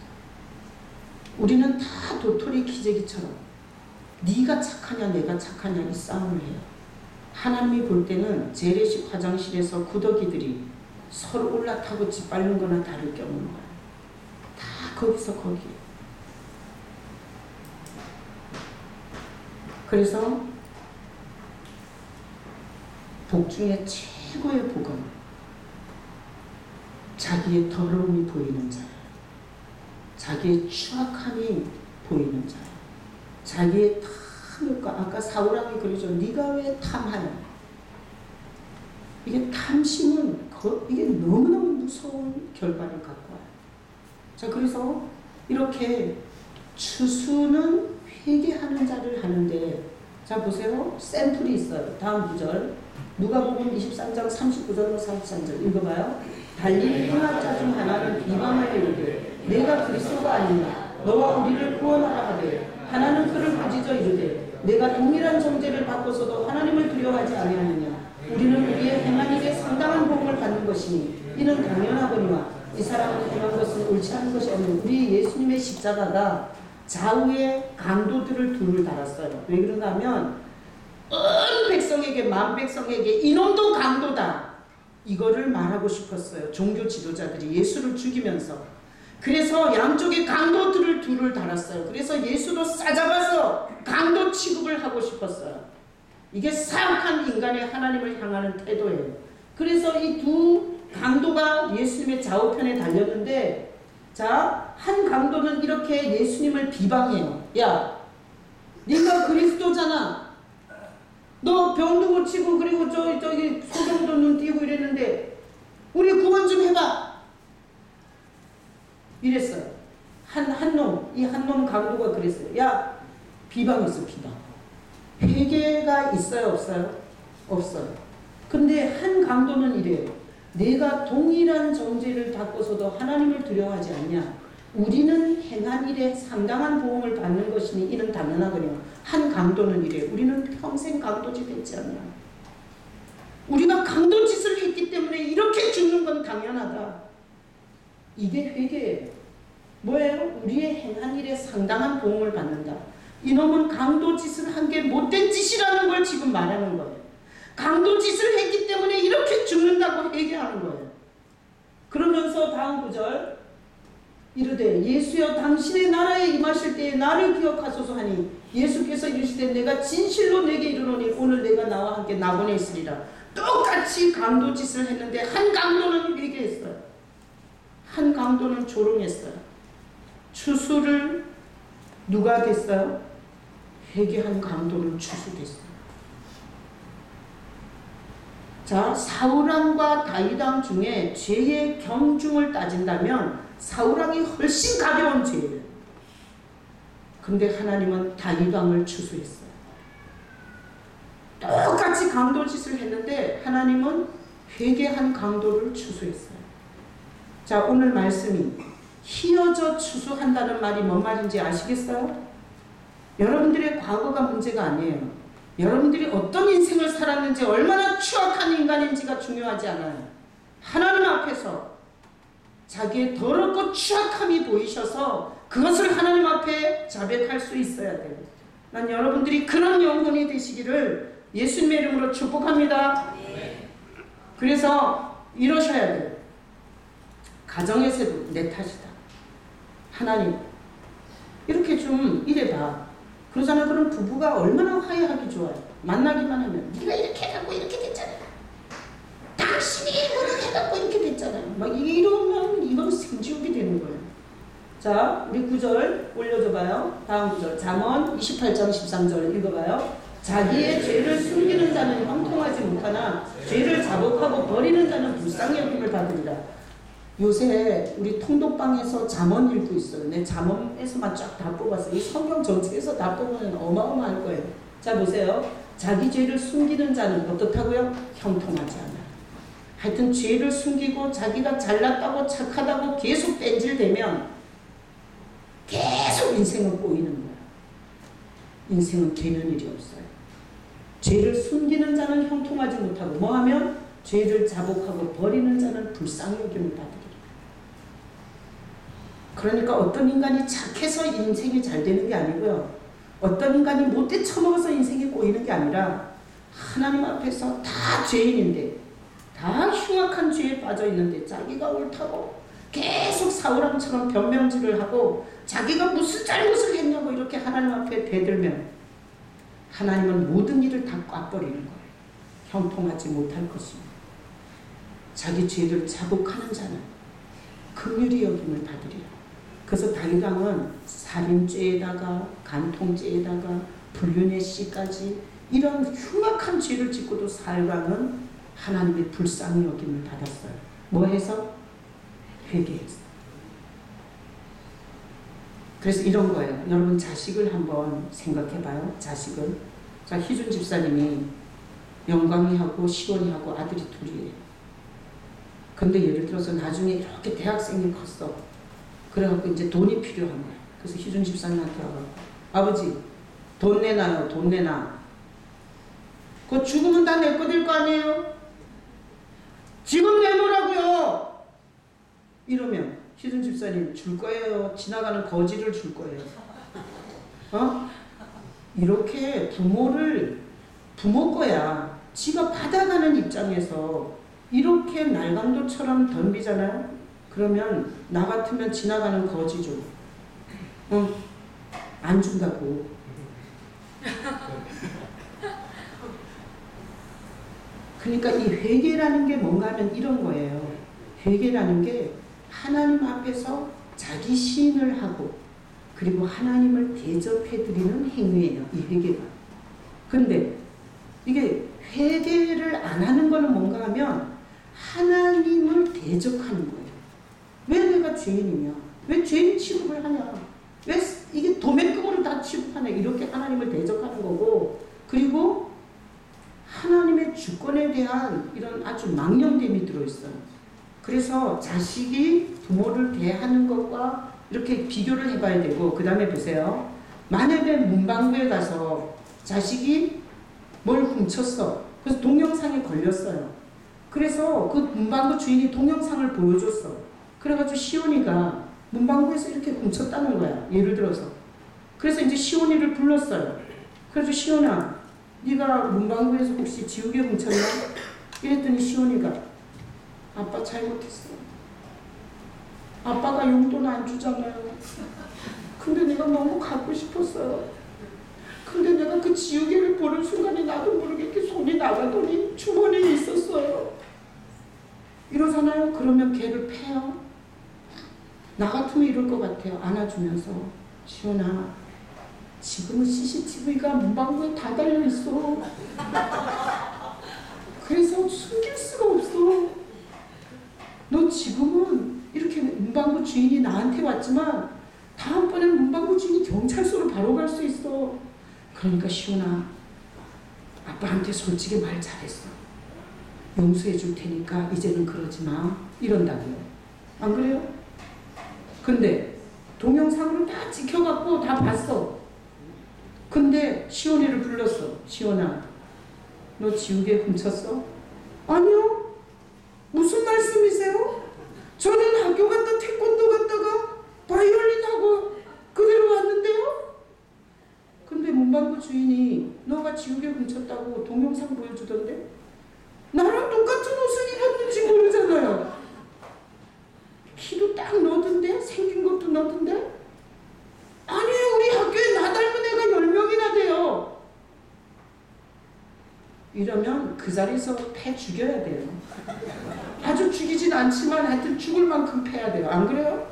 우리는 다 도토리 키재기처럼 네가 착하냐 내가 착하냐 이 싸움을 해요. 하나님이 볼 때는 재래식 화장실에서 구더기들이 서로 올라타고 짓밟는 거나 다를 게 없는 거예요. 다 거기서 거기에. 그래서 복 중에 최고의 복은 자기의 더러움이 보이는 자예요. 자기의 추악함이 보이는 자예요. 자기의 탐욕과 아까 사울왕이 그러죠. 네가 왜 탐하냐. 이게 탐심은 이게 너무너무 무서운 결과를 갖고 와요. 자, 그래서 이렇게 추수는 회개하는 자를 하는데, 자 보세요. 샘플이 있어요. 다음 구절 누가복음 23장 39절로 43절 읽어봐요. 달리 행할 자 중 하나는 비방하여 이르되 내가 그리스도가 아닌가 너와 우리를 구원하라 하되 하나는 그를 꾸짖어 이르되 내가 동일한 정죄를 받고서도 하나님을 두려워하지 아니하느냐. 우리는 우리의 행한 일에 상당한 복을 받는 것이니 이는 당연하거니와 이 사람은 행한 것은 옳지 않은 것이 없는 우리 예수님의 십자가가 좌우에 강도들을 둘을 달았어요. 왜 그런가 하면 온 백성에게 만 백성에게 이놈도 강도다 이거를 말하고 싶었어요. 종교 지도자들이 예수를 죽이면서. 그래서 양쪽에 강도들을 둘을 달았어요. 그래서 예수도 싸잡아서 강도 취급을 하고 싶었어요. 이게 사악한 인간의 하나님을 향하는 태도예요. 그래서 이 두 강도가 예수님의 좌우편에 달렸는데, 자, 한 강도는 이렇게 예수님을 비방해요. 야, 네가 그리스도잖아. 너 병도 고치고 그리고 저기 소경도 눈 띄고 이랬는데 우리 구원 좀 해봐. 이랬어요. 이 한 놈 강도가 그랬어요. 야, 비방했어, 비방. 회개가 있어요, 없어요? 없어요. 근데 한 강도는 이래요. 내가 동일한 정죄를 받고서도 하나님을 두려워하지 않냐. 우리는 행한 일에 상당한 보응을 받는 것이니 이는 당연하거든요. 한 강도는 이래요. 우리는 평생 강도짓 했지 않냐. 우리가 강도짓을 했기 때문에 이렇게 죽는 건 당연하다. 이게 회개예요. 뭐예요? 우리의 행한 일에 상당한 보응을 받는다. 이놈은 강도짓을 한 게 못된 짓이라는 걸 지금 말하는 거예요. 강도짓을 했기 때문에 이렇게 죽는다고 회개하는 거예요. 그러면서 다음 구절 이르되 예수여 당신의 나라에 임하실 때에 나를 기억하소서 하니 예수께서 이르시되 내가 진실로 내게 이르노니 오늘 내가 나와 함께 낙원에 있으리라. 똑같이 강도짓을 했는데 한 강도는 회개했어요. 한 강도는 조롱했어요. 추수를 누가 됐어요? 회개한 강도는 추수됐어요. 자, 사울왕과 다윗왕 중에 죄의 경중을 따진다면 사울왕이 훨씬 가벼운 죄예요. 근데 하나님은 다윗왕을 추수했어요. 똑같이 강도짓을 했는데 하나님은 회개한 강도를 추수했어요. 자, 오늘 말씀이 희어져 추수한다는 말이 뭔 말인지 아시겠어요? 여러분들의 과거가 문제가 아니에요. 여러분들이 어떤 인생을 살았는지, 얼마나 추악한 인간인지가 중요하지 않아요. 하나님 앞에서 자기의 더럽고 추악함이 보이셔서 그것을 하나님 앞에 자백할 수 있어야 돼요. 난 여러분들이 그런 영혼이 되시기를 예수님의 이름으로 축복합니다. 그래서 이러셔야 돼요. 가정에서도 내 탓이다. 하나님 이렇게 좀 이래봐. 그러잖아요. 그럼 부부가 얼마나 화해하기 좋아요. 만나기만 하면 네가 이렇게 해갖고 이렇게 됐잖아요. 당신이 뭐를 해갖고 이렇게 됐잖아요. 막 이러면 이건 생지옥이 되는 거예요. 자, 우리 9절 올려줘봐요. 다음 구절 잠언 28장 13절 읽어봐요. 자기의 죄를 숨기는 자는 형통하지 못하나 죄를 자복하고 버리는 자는 불쌍히 여김을 받으리라. 요새 우리 통독방에서 잠언 읽고 있어요. 내 잠언에서만 쫙 다 뽑았어요. 이 성경 전체에서 다 뽑으면 어마어마할 거예요. 자, 보세요. 자기 죄를 숨기는 자는 어떻다고요? 형통하지 않아요. 하여튼 죄를 숨기고 자기가 잘났다고 착하다고 계속 뺀질대면 계속 인생은 꼬이는 거야. 인생은 되는 일이 없어요. 죄를 숨기는 자는 형통하지 못하고 뭐하면? 죄를 자복하고 버리는 자는 불쌍히 여김을 받으리라. 그러니까 어떤 인간이 착해서 인생이 잘 되는 게 아니고요. 어떤 인간이 못돼 처먹어서 인생이 꼬이는 게 아니라 하나님 앞에서 다 죄인인데, 다 흉악한 죄에 빠져 있는데 자기가 옳다고 계속 사울왕처럼 변명질을 하고 자기가 무슨 잘못을 했냐고 이렇게 하나님 앞에 대들면 하나님은 모든 일을 다 꽉버리는 거예요. 형통하지 못할 것입니다. 자기 죄를 자복하는 자는 긍휼히 여김을 받으리라. 그래서 다윗왕은 살인죄에다가 간통죄에다가 불륜의 씨까지 이런 흉악한 죄를 짓고도 사울왕은 하나님의 불쌍히 여김을 받았어요. 뭐 해서? 회개했어요. 그래서 이런 거예요. 여러분 자식을 한번 생각해봐요. 자식을. 자, 희준 집사님이 영광이하고 시원이하고 아들이 둘이에요. 근데 예를 들어서 나중에 이렇게 대학생이 컸어. 그래갖고 이제 돈이 필요한 거야. 그래서 희준 집사님한테 와갖고 아버지 돈 내놔요. 돈 내놔. 그거 죽으면 다 내 거 될 거 아니에요? 지금 내놓으라고요. 이러면 희준 집사님 줄 거예요? 지나가는 거지를 줄 거예요? 어? 이렇게 부모 거야. 지가 받아가는 입장에서 이렇게 날강도처럼 덤비잖아요. 그러면 나 같으면 지나가는 거지죠. 안 준다고. 그러니까 이 회개라는 게 뭔가 하면 이런 거예요. 회개라는 게 하나님 앞에서 자기 시인을 하고 그리고 하나님을 대접해드리는 행위예요. 이 회개가. 근데 이게 회개를 안 하는 거는 뭔가 하면 하나님을 대적하는 거예요. 왜 내가 죄인이냐? 왜 죄인 취급을 하냐? 왜 이게 도매금으로 다 취급하냐? 이렇게 하나님을 대적하는 거고, 그리고 하나님의 주권에 대한 이런 아주 망령됨이 들어있어요. 그래서 자식이 부모를 대하는 것과 이렇게 비교를 해봐야 되고, 그 다음에 보세요. 만약에 문방구에 가서 자식이 뭘 훔쳤어. 그래서 동영상에 걸렸어요. 그래서 그 문방구 주인이 동영상을 보여줬어. 그래가지고 시온이가 문방구에서 이렇게 훔쳤다는 거야. 예를 들어서. 그래서 이제 시온이를 불렀어요. 그래서 시온아, 네가 문방구에서 혹시 지우개 훔쳤나? 이랬더니 시온이가 아빠 잘못했어. 아빠가 용돈 안 주잖아요. 근데 내가 너무 갖고 싶었어요. 근데 내가 그 지우개를 보는 순간에 나도 모르게 이렇게 손이 나가더니 주머니에 있었어요. 이러잖아요. 그러면 걔를 패요. 나 같으면 이럴 것 같아요. 안아주면서 시온아, 지금은 CCTV가 문방구에 다 달려있어. 그래서 숨길 수가 없어. 너 지금은 이렇게 문방구 주인이 나한테 왔지만 다음번엔 문방구 주인이 경찰서로 바로 갈 수 있어. 그러니까 시온아, 아빠한테 솔직히 말 잘했어. 용서해 줄 테니까 이제는 그러지 마. 이런다고요. 안 그래요? 근데 동영상으로 다 찍혀갖고 다 봤어. 근데 시온이를 불렀어. 시온아, 너 지우개 훔쳤어? 아니요. 무슨 말씀이세요? 저는 학교 갔다 태권도 갔다가 바이올린 하고 그대로 왔는데요? 근데 문방구 주인이 너가 지우개 훔쳤다고 동영상 보여주던데? 나랑 똑같은 옷을 입었는지 모르잖아요. 키도 딱 너던데? 생긴 것도 너던데? 아니에요. 우리 학교에 나 닮은 애가 10명이나 돼요. 이러면 그 자리에서 패 죽여야 돼요. 아주 죽이진 않지만 하여튼 죽을 만큼 패야 돼요. 안 그래요?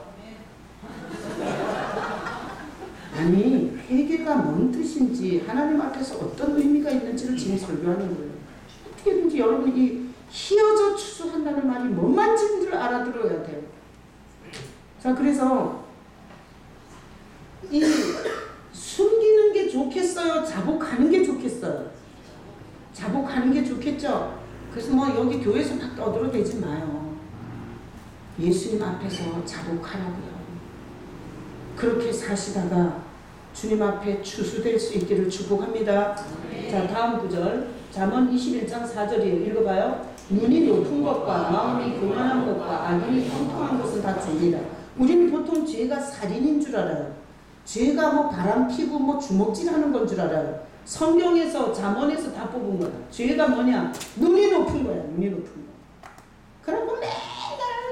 아니, 회개가 뭔 뜻인지 하나님 앞에서 어떤 의미가 있는지를 지금 설교하는 거예요. 어떻게든지 여러분이 휘어져 추수한다는 말이 뭔 말인지를 알아들어야 돼요. 자, 그래서 이 숨기는 게 좋겠어요? 자복하는 게 좋겠어요? 자복하는 게 좋겠죠? 그래서 뭐 여기 교회에서 막 떠들어대지 마요. 예수님 앞에서 자복하라고요. 그렇게 사시다가 주님 앞에 추수될 수 있기를 축복합니다. 네. 자, 다음 구절. 잠언 21장 4절이에요. 읽어봐요. 눈이 높은 것과 마음이 교만한 것과 악인이 형통한 것은 다 죄이다. 우리는 보통 죄가 살인인 줄 알아요. 죄가 뭐 바람피고 뭐 주먹질하는 건 줄 알아요. 성경에서 잠언에서 다 뽑은 거야. 죄가 뭐냐? 눈이 높은 거야. 눈이 높은 거. 그러고 맨날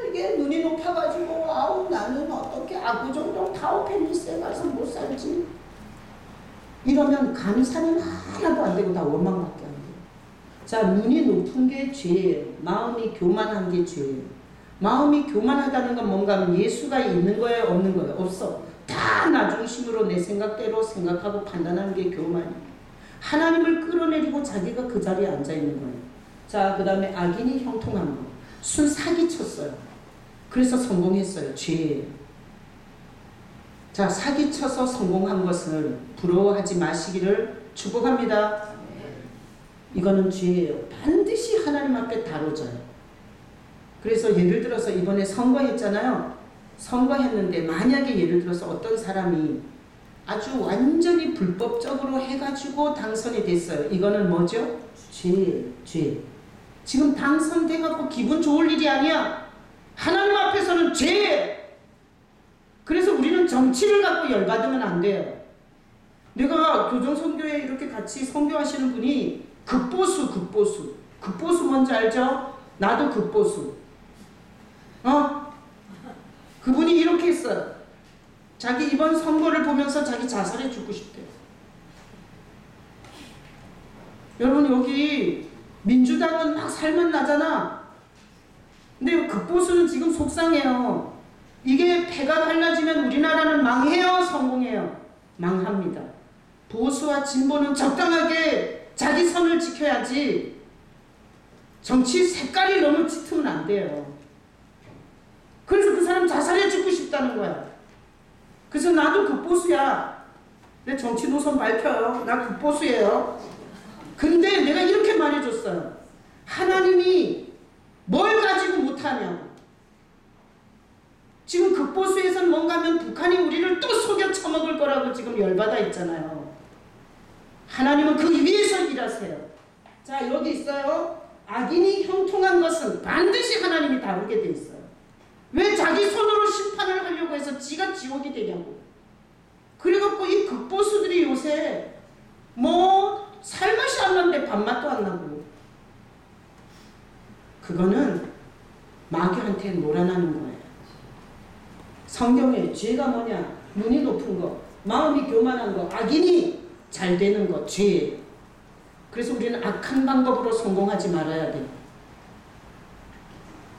이게 눈이 높아가지고 아우 나는 어떻게 아구정동 타오페니스에 가서 못 살지? 이러면 감사는 하나도 안 되고 다 원망밖에 안 돼요. 자, 눈이 높은 게 죄예요. 마음이 교만한 게 죄예요. 마음이 교만하다는 건 뭔가 하면 예수가 있는 거예요? 없는 거예요? 없어. 다 나 중심으로 내 생각대로 생각하고 판단하는 게 교만이에요. 하나님을 끌어내리고 자기가 그 자리에 앉아있는 거예요. 자, 그 다음에 악인이 형통한 거. 순 사기쳤어요. 그래서 성공했어요. 죄예요. 자, 사기쳐서 성공한 것을 부러워하지 마시기를 축복합니다. 이거는 죄예요. 반드시 하나님 앞에 다뤄져요. 그래서 예를 들어서 이번에 선거했잖아요. 선거했는데 만약에 예를 들어서 어떤 사람이 아주 완전히 불법적으로 해가지고 당선이 됐어요. 이거는 뭐죠? 죄예요. 죄. 지금 당선돼갖고 기분 좋을 일이 아니야. 하나님 앞에서는 죄예요. 그래서 우리는 정치를 갖고 열받으면 안 돼요. 내가 교정선교회 이렇게 같이 선교하시는 분이 극보수 뭔지 알죠? 나도 극보수. 그분이 이렇게 했어요. 자기 이번 선거를 보면서 자기 자살해 죽고 싶대요. 여러분, 여기 민주당은 막 살만 나잖아. 근데 극보수는 지금 속상해요. 이게 패가 갈라지면 우리나라는 망해요? 성공해요? 망합니다. 보수와 진보는 적당하게 자기 선을 지켜야지 정치 색깔이 너무 짙으면 안 돼요. 그래서 그 사람 자살해 죽고 싶다는 거야. 그래서 나도 극보수야. 내 정치 노선 밝혀요. 나 극보수예요. 근데 내가 이렇게 말해줬어요. 하나님이 뭘 가지고 못하냐고. 지금 극보수에서는 뭔가 하면 북한이 우리를 또 속여 처먹을 거라고 지금 열받아 있잖아요. 하나님은 그 위에서 일하세요. 자, 여기 있어요. 악인이 형통한 것은 반드시 하나님이 다루게 돼 있어요. 왜 자기 손으로 심판을 하려고 해서 지가 지옥이 되냐고. 그래갖고 이 극보수들이 요새 뭐 살맛이 안 나는데 밥맛도 안 나고. 그거는 마귀한테 놀아나는 거예요. 성경에 죄가 뭐냐? 눈이 높은 거, 마음이 교만한 거, 악인이 잘 되는 거, 죄예요. 그래서 우리는 악한 방법으로 성공하지 말아야 돼요.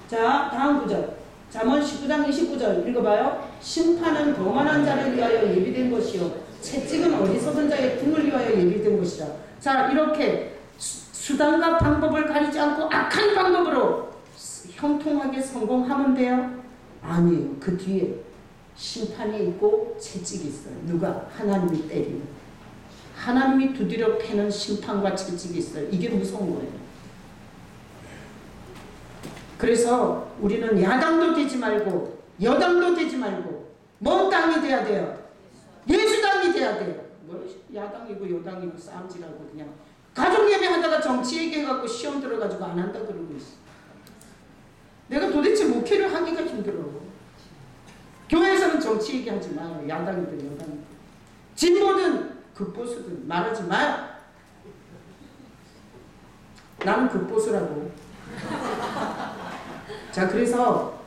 자, 다음 구절. 잠언 19장 29절 읽어봐요. 심판은 교만한 자를 위하여 예비된 것이요 채찍은 어리석은 자의 등을 위하여 예비된 것이라. 자, 이렇게 수단과 방법을 가리지 않고 악한 방법으로 형통하게 성공하면 돼요? 아니에요. 그 뒤에 심판이 있고 채찍이 있어요. 누가? 하나님이 때리는. 하나님이 두드려 패는 심판과 채찍이 있어요. 이게 무서운 거예요. 그래서 우리는 야당도 되지 말고 여당도 되지 말고 뭔 당이 돼야 돼요? 예수당이 돼야 돼요. 뭐 야당이고 여당이고 싸움질하고 그냥 가족 예배하다가 정치 얘기해갖고 시험 들어가지고 안 한다 그러고 있어. 내가 도대체 목회를 하기가 힘들어. 교회에서는 정치 얘기하지 마요. 야당이든 여당이든 진보든 극보수든 말하지 마요. 나는 극보수라고. 자, 그래서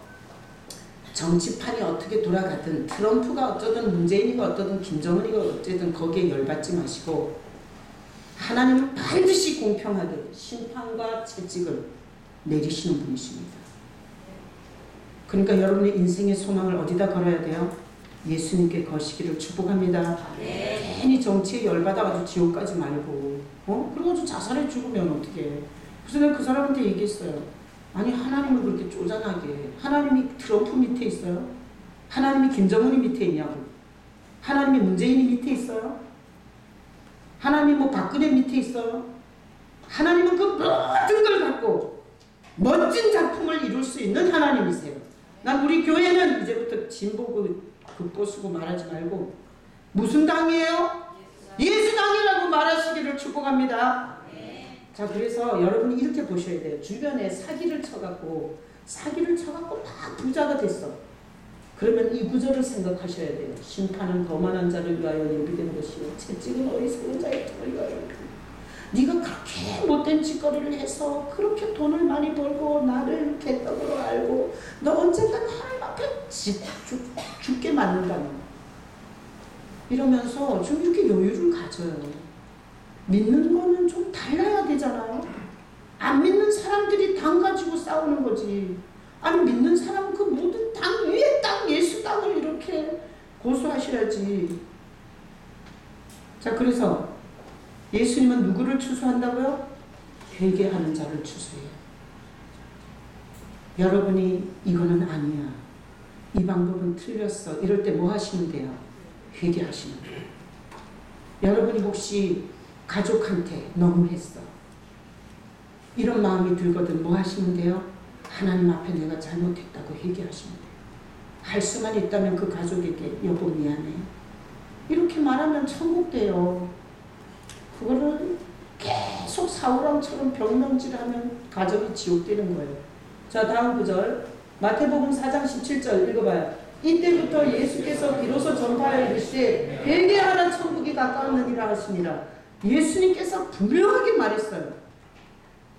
정치판이 어떻게 돌아가든 트럼프가 어쩌든 문재인이가 어쩌든 김정은이가 어쨌든 거기에 열받지 마시고 하나님은 반드시 공평하게 심판과 채찍을 내리시는 분이십니다. 그러니까 여러분의 인생의 소망을 어디다 걸어야 돼요? 예수님께 거시기를 축복합니다. 괜히 정치에 열받아가지고 지옥 가지 말고 그래가지고 자살해 죽으면 어떡해. 그래서 내가 그 사람한테 얘기했어요. 아니 하나님을 그렇게 쪼잔하게 하나님이 트럼프 밑에 있어요? 하나님이 김정은이 밑에 있냐고. 하나님이 문재인이 밑에 있어요? 하나님이 뭐 박근혜 밑에 있어요? 하나님은 그 모든 걸 갖고 멋진 작품을 이룰 수 있는 하나님이세요. 난 우리 교회는 이제부터 진보고 극보수고 말하지 말고 무슨 당이에요? 예수당이라고 말하시기를 축복합니다. 자, 그래서 여러분이 이렇게 보셔야 돼요. 주변에 사기를 쳐갖고 막 부자가 됐어. 그러면 이 구절을 생각하셔야 돼요. 심판은 거만한 자를 위하여 예비된 것이요 채찍은 어리석은 자의 등을 위하여. 네가 그렇게 못된 짓거리를 해서 그렇게 돈을 많이 벌고 나를 개떡으로 알고 너 언젠간 하나님 앞에 죽게 맞는다. 이러면서 좀 이렇게 여유를 가져요. 믿는 거는 좀 달라야 되잖아요. 안 믿는 사람들이 당 가지고 싸우는 거지. 아니 믿는 사람은 그 모든 당 위에 당 예수 당을 이렇게 고수하셔야지. 자, 그래서 예수님은 누구를 추수한다고요? 회개하는 자를 추수해요. 여러분이 이거는 아니야, 이 방법은 틀렸어, 이럴 때 뭐 하시면 돼요? 회개하시면 돼요. 여러분이 혹시 가족한테 너무했어, 이런 마음이 들거든 뭐 하시면 돼요? 하나님 앞에 내가 잘못했다고 회개하시면 돼요. 할 수만 있다면 그 가족에게 여보 미안해 이렇게 말하면 천국 돼요. 그거를 계속 사울왕처럼 병명질하면 가정이 지옥되는 거예요. 자, 다음 구절 마태복음 4장 17절 읽어봐요. 이때부터 예수께서 비로소 전파하여 이르시되 회개하라 천국이 가까웠느니라 하시니라. 예수님께서 분명하게 말했어요.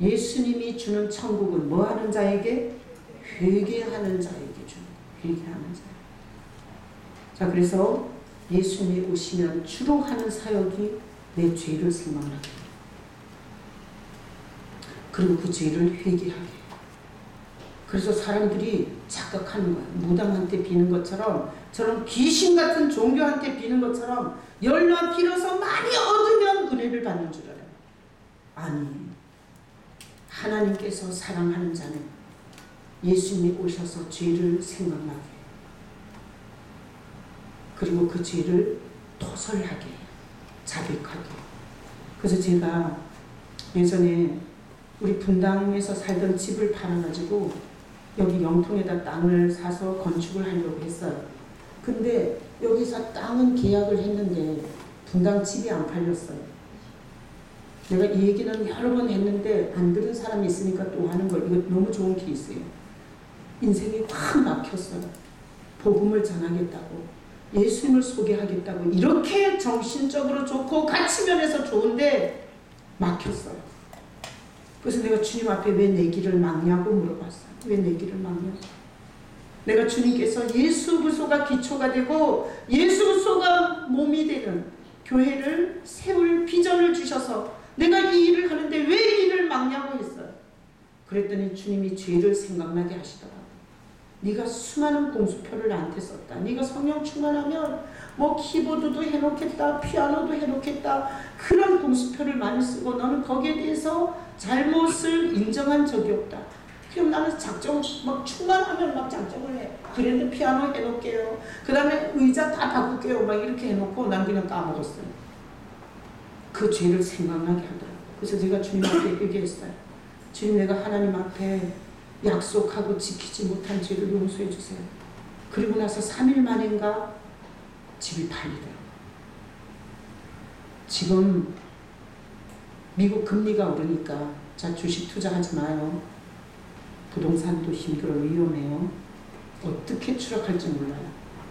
예수님이 주는 천국은 뭐하는 자에게? 회개하는 자에게 주는 거예요. 회개하는 자. 자, 그래서 예수님이 오시면 주로 하는 사역이 내 죄를 생각하게, 그리고 그 죄를 회개하게. 그래서 사람들이 착각하는 거예요. 무당한테 비는 것처럼, 저런 귀신 같은 종교한테 비는 것처럼 열나 빌어서 많이 얻으면 은혜를 받는 줄 알아요. 아니, 하나님께서 사랑하는 자는 예수님이 오셔서 죄를 생각나게, 그리고 그 죄를 토설하게, 자백하게. 그래서 제가 예전에 우리 분당에서 살던 집을 팔아가지고 여기 영통에다 땅을 사서 건축을 하려고 했어요. 근데 여기서 땅은 계약을 했는데 분당 집이 안 팔렸어요. 내가 이 얘기는 여러 번 했는데 안 들은 사람이 있으니까 또 하는 걸, 이거 너무 좋은 케이스예요. 인생이 확 막혔어요. 복음을 전하겠다고, 예수님을 소개하겠다고 이렇게 정신적으로 좋고 가치면에서 좋은데 막혔어요. 그래서 내가 주님 앞에 왜 내 길을 막냐고 물어봤어요. 왜 내 길을 막냐고. 내가 주님께서 예수 그리스도가 기초가 되고 예수 그리스도가 몸이 되는 교회를 세울 비전을 주셔서 내가 이 일을 하는데 왜 이 일을 막냐고 했어요. 그랬더니 주님이 죄를 생각나게 하시더라고요. 네가 수많은 공수표를 나한테 썼다. 네가 성령 충만하면 뭐 키보드도 해놓겠다, 피아노도 해놓겠다. 그런 공수표를 많이 쓰고 너는 거기에 대해서 잘못을 인정한 적이 없다. 그럼 나는 작정 막 충만하면 막 작정을 해. 그래도 피아노 해놓을게요. 그 다음에 의자 다 바꿀게요. 막 이렇게 해놓고 난 그냥 까먹었어요. 그 죄를 생각나게 하더라고요. 그래서 제가 주님 앞에 얘기했어요. 주님, 내가 하나님 앞에 약속하고 지키지 못한 죄를 용서해 주세요. 그리고 나서 3일 만인가 집이 팔리더라고요. 지금 미국 금리가 오르니까 자, 주식 투자하지 마요. 부동산도 힘들어 위험해요. 어떻게 추락할지 몰라요.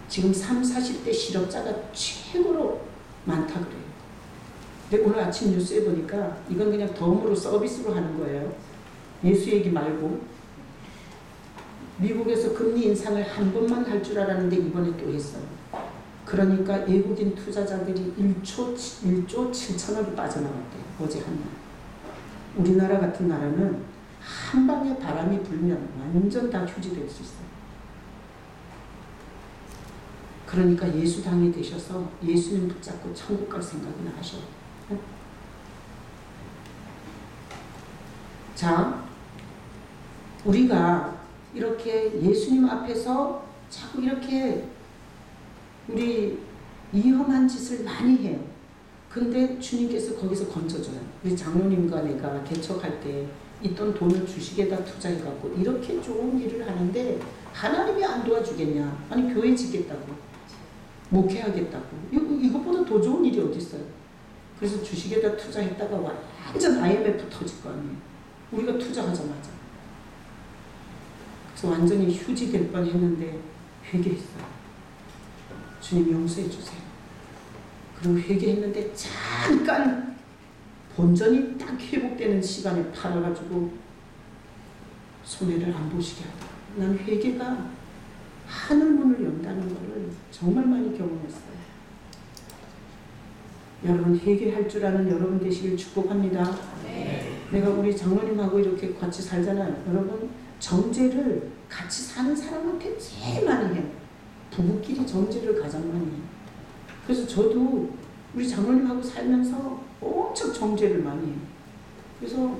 지금 30, 40대 실업자가 최고로 많다 그래요. 근데 오늘 아침 뉴스에 보니까 이건 그냥 덤으로 서비스로 하는 거예요. 예수 얘기 말고. 미국에서 금리 인상을 한 번만 할 줄 알았는데 이번에 또 했어요. 그러니까 외국인 투자자들이 1조 7천억이 빠져나갔대요. 어제 한 날. 우리나라 같은 나라는 한 방에 바람이 불면 완전 다 휴지될 수 있어요. 그러니까 예수당이 되셔서 예수님 붙잡고 천국 갈 생각이나 하셔. 자, 우리가 이렇게 예수님 앞에서 자꾸 이렇게 우리 위험한 짓을 많이 해요. 근데 주님께서 거기서 건져줘요. 우리 장로님과 내가 개척할 때 있던 돈을 주식에다 투자해갖고 이렇게 좋은 일을 하는데 하나님이 안 도와주겠냐. 아니 교회 짓겠다고 목회하겠다고 이것보다 더 좋은 일이 어디 있어요. 그래서 주식에다 투자했다가 완전 IMF 터질 거 아니에요. 우리가 투자하자마자. 그래서 완전히 휴지 될 뻔했는데 회개했어요. 주님 용서해 주세요. 그리고 회개했는데 잠깐 본전이 딱 회복되는 시간에 팔아가지고 손해를 안 보시게 하더라고요. 난 회개가 하늘문을 연다는 것을 정말 많이 경험했어요. 여러분 회개할 줄 아는 여러분 되시길 축복합니다. 네. 내가 우리 장로님하고 이렇게 같이 살잖아요. 여러분 정죄를 같이 사는 사람한테 제일 많이 해요. 부부끼리 정죄를 가장 많이 해요. 그래서 저도 우리 장로님하고 살면서 엄청 정죄를 많이 해요. 그래서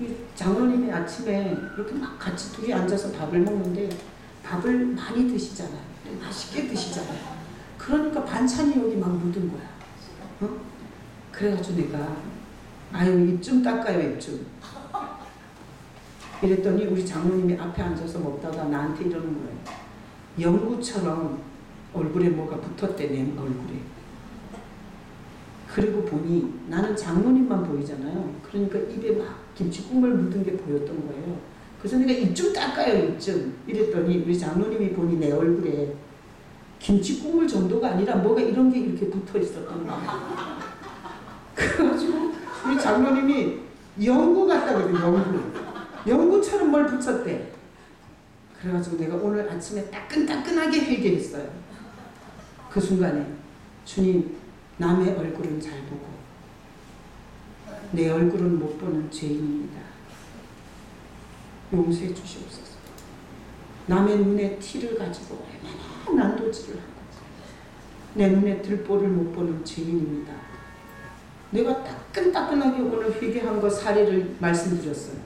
이 장로님이 아침에 이렇게 막 같이 둘이 앉아서 밥을 먹는데 밥을 많이 드시잖아요. 맛있게 드시잖아요. 그러니까 반찬이 여기 막 묻은 거야. 어? 그래가지고 내가 아유 입 좀 닦아요 입 좀. 이랬더니 우리 장로님이 앞에 앉아서 먹다가 나한테 이러는 거예요. 연구처럼 얼굴에 뭐가 붙었대 내 얼굴에. 그리고 보니 나는 장로님만 보이잖아요. 그러니까 입에 막 김치국물 묻은 게 보였던 거예요. 그래서 내가 입 좀 닦아요 입 좀. 이랬더니 우리 장로님이 보니 내 얼굴에 김치국물 정도가 아니라 뭐가 이런 게 이렇게 붙어 있었던 거예요. 그래가지고 우리 장로님이 연구 같다거든요. 연구처럼 뭘 붙였대. 그래가지고 내가 오늘 아침에 따끈따끈하게 회개했어요. 그 순간에 주님 남의 얼굴은 잘 보고 내 얼굴은 못 보는 죄인입니다. 용서해 주시옵소서. 남의 눈에 티를 가지고 얼마나 난도질을 하고 내 눈에 들보를 못 보는 죄인입니다. 내가 따끈따끈하게 오늘 회개한 거 사례를 말씀드렸어요.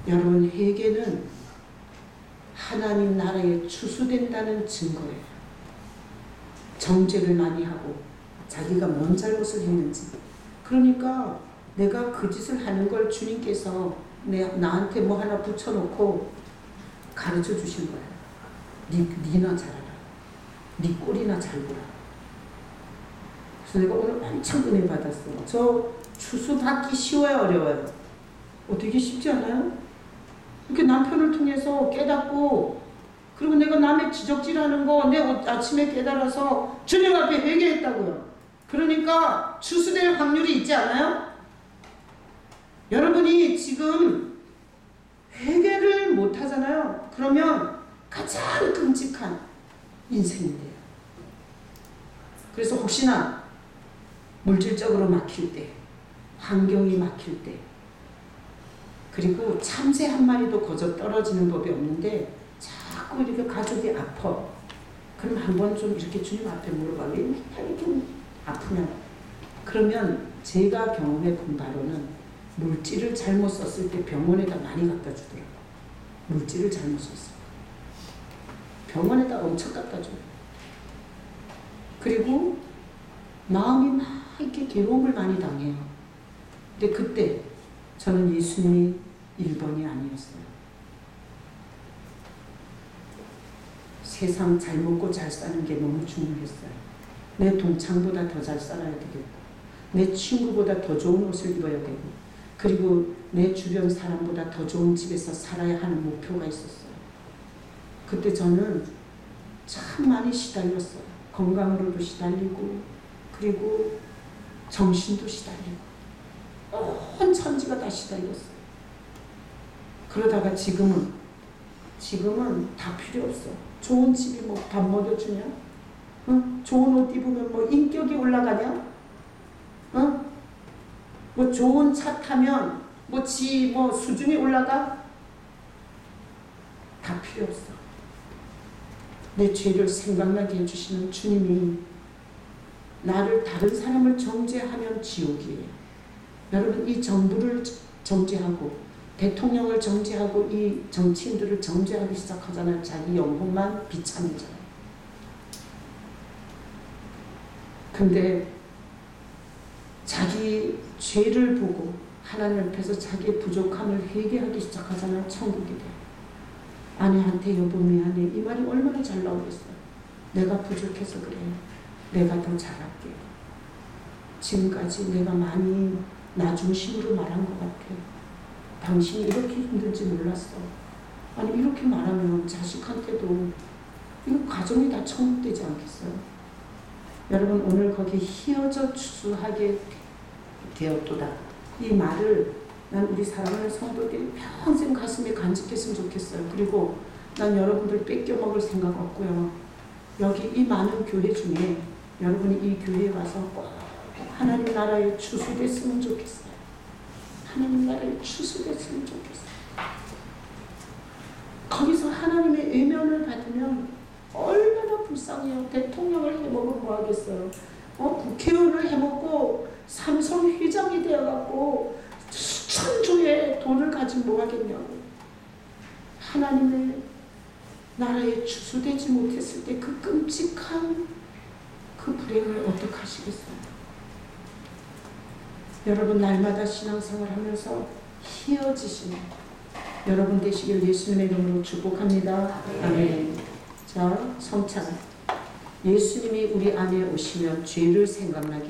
여러분 회개는 하나님 나라에 추수된다는 증거예요. 정죄를 많이 하고 자기가 뭔 잘못을 했는지. 그러니까 내가 그 짓을 하는 걸 주님께서 나한테 뭐 하나 붙여놓고 가르쳐 주신 거야. 니나 잘하라. 니 꼴이나 잘 보라. 그래서 내가 오늘 엄청 은혜 받았어. 저 추수 받기 쉬워요 어려워요? 되게 쉽지 않아요? 이렇게 남편을 통해서 깨닫고 그리고 내가 남의 지적질하는 거 내 아침에 깨달아서 주님 앞에 회개했다고요. 그러니까 추수될 확률이 있지 않아요? 여러분이 지금 회개를 못 하잖아요. 그러면 가장 끔찍한 인생이 돼요. 그래서 혹시나 물질적으로 막힐 때, 환경이 막힐 때, 그리고 참새 한 마리도 거저 떨어지는 법이 없는데 자꾸 이렇게 가족이 아파. 그럼 한번 좀 이렇게 주님 앞에 물어봐. 왜 이렇게 아프냐? 그러면 제가 경험해 본 바로는 물질을 잘못 썼을 때 병원에다 많이 갖다 주더라고요. 물질을 잘못 썼어요. 병원에다 엄청 갖다 줘요. 그리고 마음이 막 이렇게 괴로움을 많이 당해요. 근데 그때 저는 예수님이 1번이 아니었어요. 세상 잘 먹고 잘 사는 게 너무 중요했어요. 내 동창보다 더 잘 살아야 되겠고, 내 친구보다 더 좋은 옷을 입어야 되고, 그리고 내 주변 사람보다 더 좋은 집에서 살아야 하는 목표가 있었어요. 그때 저는 참 많이 시달렸어요. 건강으로도 시달리고, 그리고 정신도 시달리고, 온 천지가 다 시달렸어요. 그러다가 지금은 다 필요 없어. 좋은 집이 뭐 밥 먹여주냐? 응? 좋은 옷 입으면 뭐 인격이 올라가냐? 응? 뭐 좋은 차 타면 뭐 수준이 올라가? 다 필요 없어. 내 죄를 생각나게 해주시는 주님이 나를 다른 사람을 정죄하면 지옥이에요. 여러분, 이 정부를 정죄하고 대통령을 정죄하고 이 정치인들을 정죄하기 시작하잖아요. 자기 영혼만 비참해져요. 근데 자기 죄를 보고 하나님 앞에서 자기의 부족함을 회개하기 시작하잖아요. 천국이 돼요. 아내한테 여보 미안해. 이 말이 얼마나 잘 나오겠어요. 내가 부족해서 그래. 내가 더 잘할게. 지금까지 내가 많이 나 중심으로 말한 것 같아. 당신이 이렇게 힘든지 몰랐어. 아니 이렇게 말하면 자식한테도 이거 가정이 다 천국되지 않겠어요? 여러분, 오늘 거기 희어져 추수하게 되었도다. 이 말을 난 우리 사랑하는 성도들이 평생 가슴에 간직했으면 좋겠어요. 그리고 난 여러분들 뺏겨 먹을 생각 없고요. 여기 이 많은 교회 중에 여러분이 이 교회에 와서 꼭 하나님 나라에 추수됐으면 좋겠어요. 하나님 나라에 추수됐으면 좋겠어요. 거기서 하나님의 외면을 받으면 얼마나 불쌍해요. 대통령을 해먹으면 뭐 하겠어요. 국회의원을 해먹고 삼성 회장이 되어갖고 수천 조의 돈을 가지고 뭐 하겠냐고. 하나님의 나라에 추수되지 못했을 때 그 끔찍한 그 불행을 어떻게 하시겠어요? 여러분, 날마다 신앙생활 하면서 희어지시는 여러분 되시길 예수님의 이름으로 축복합니다. 아멘. 자, 성찬. 예수님이 우리 안에 오시면 죄를 생각나게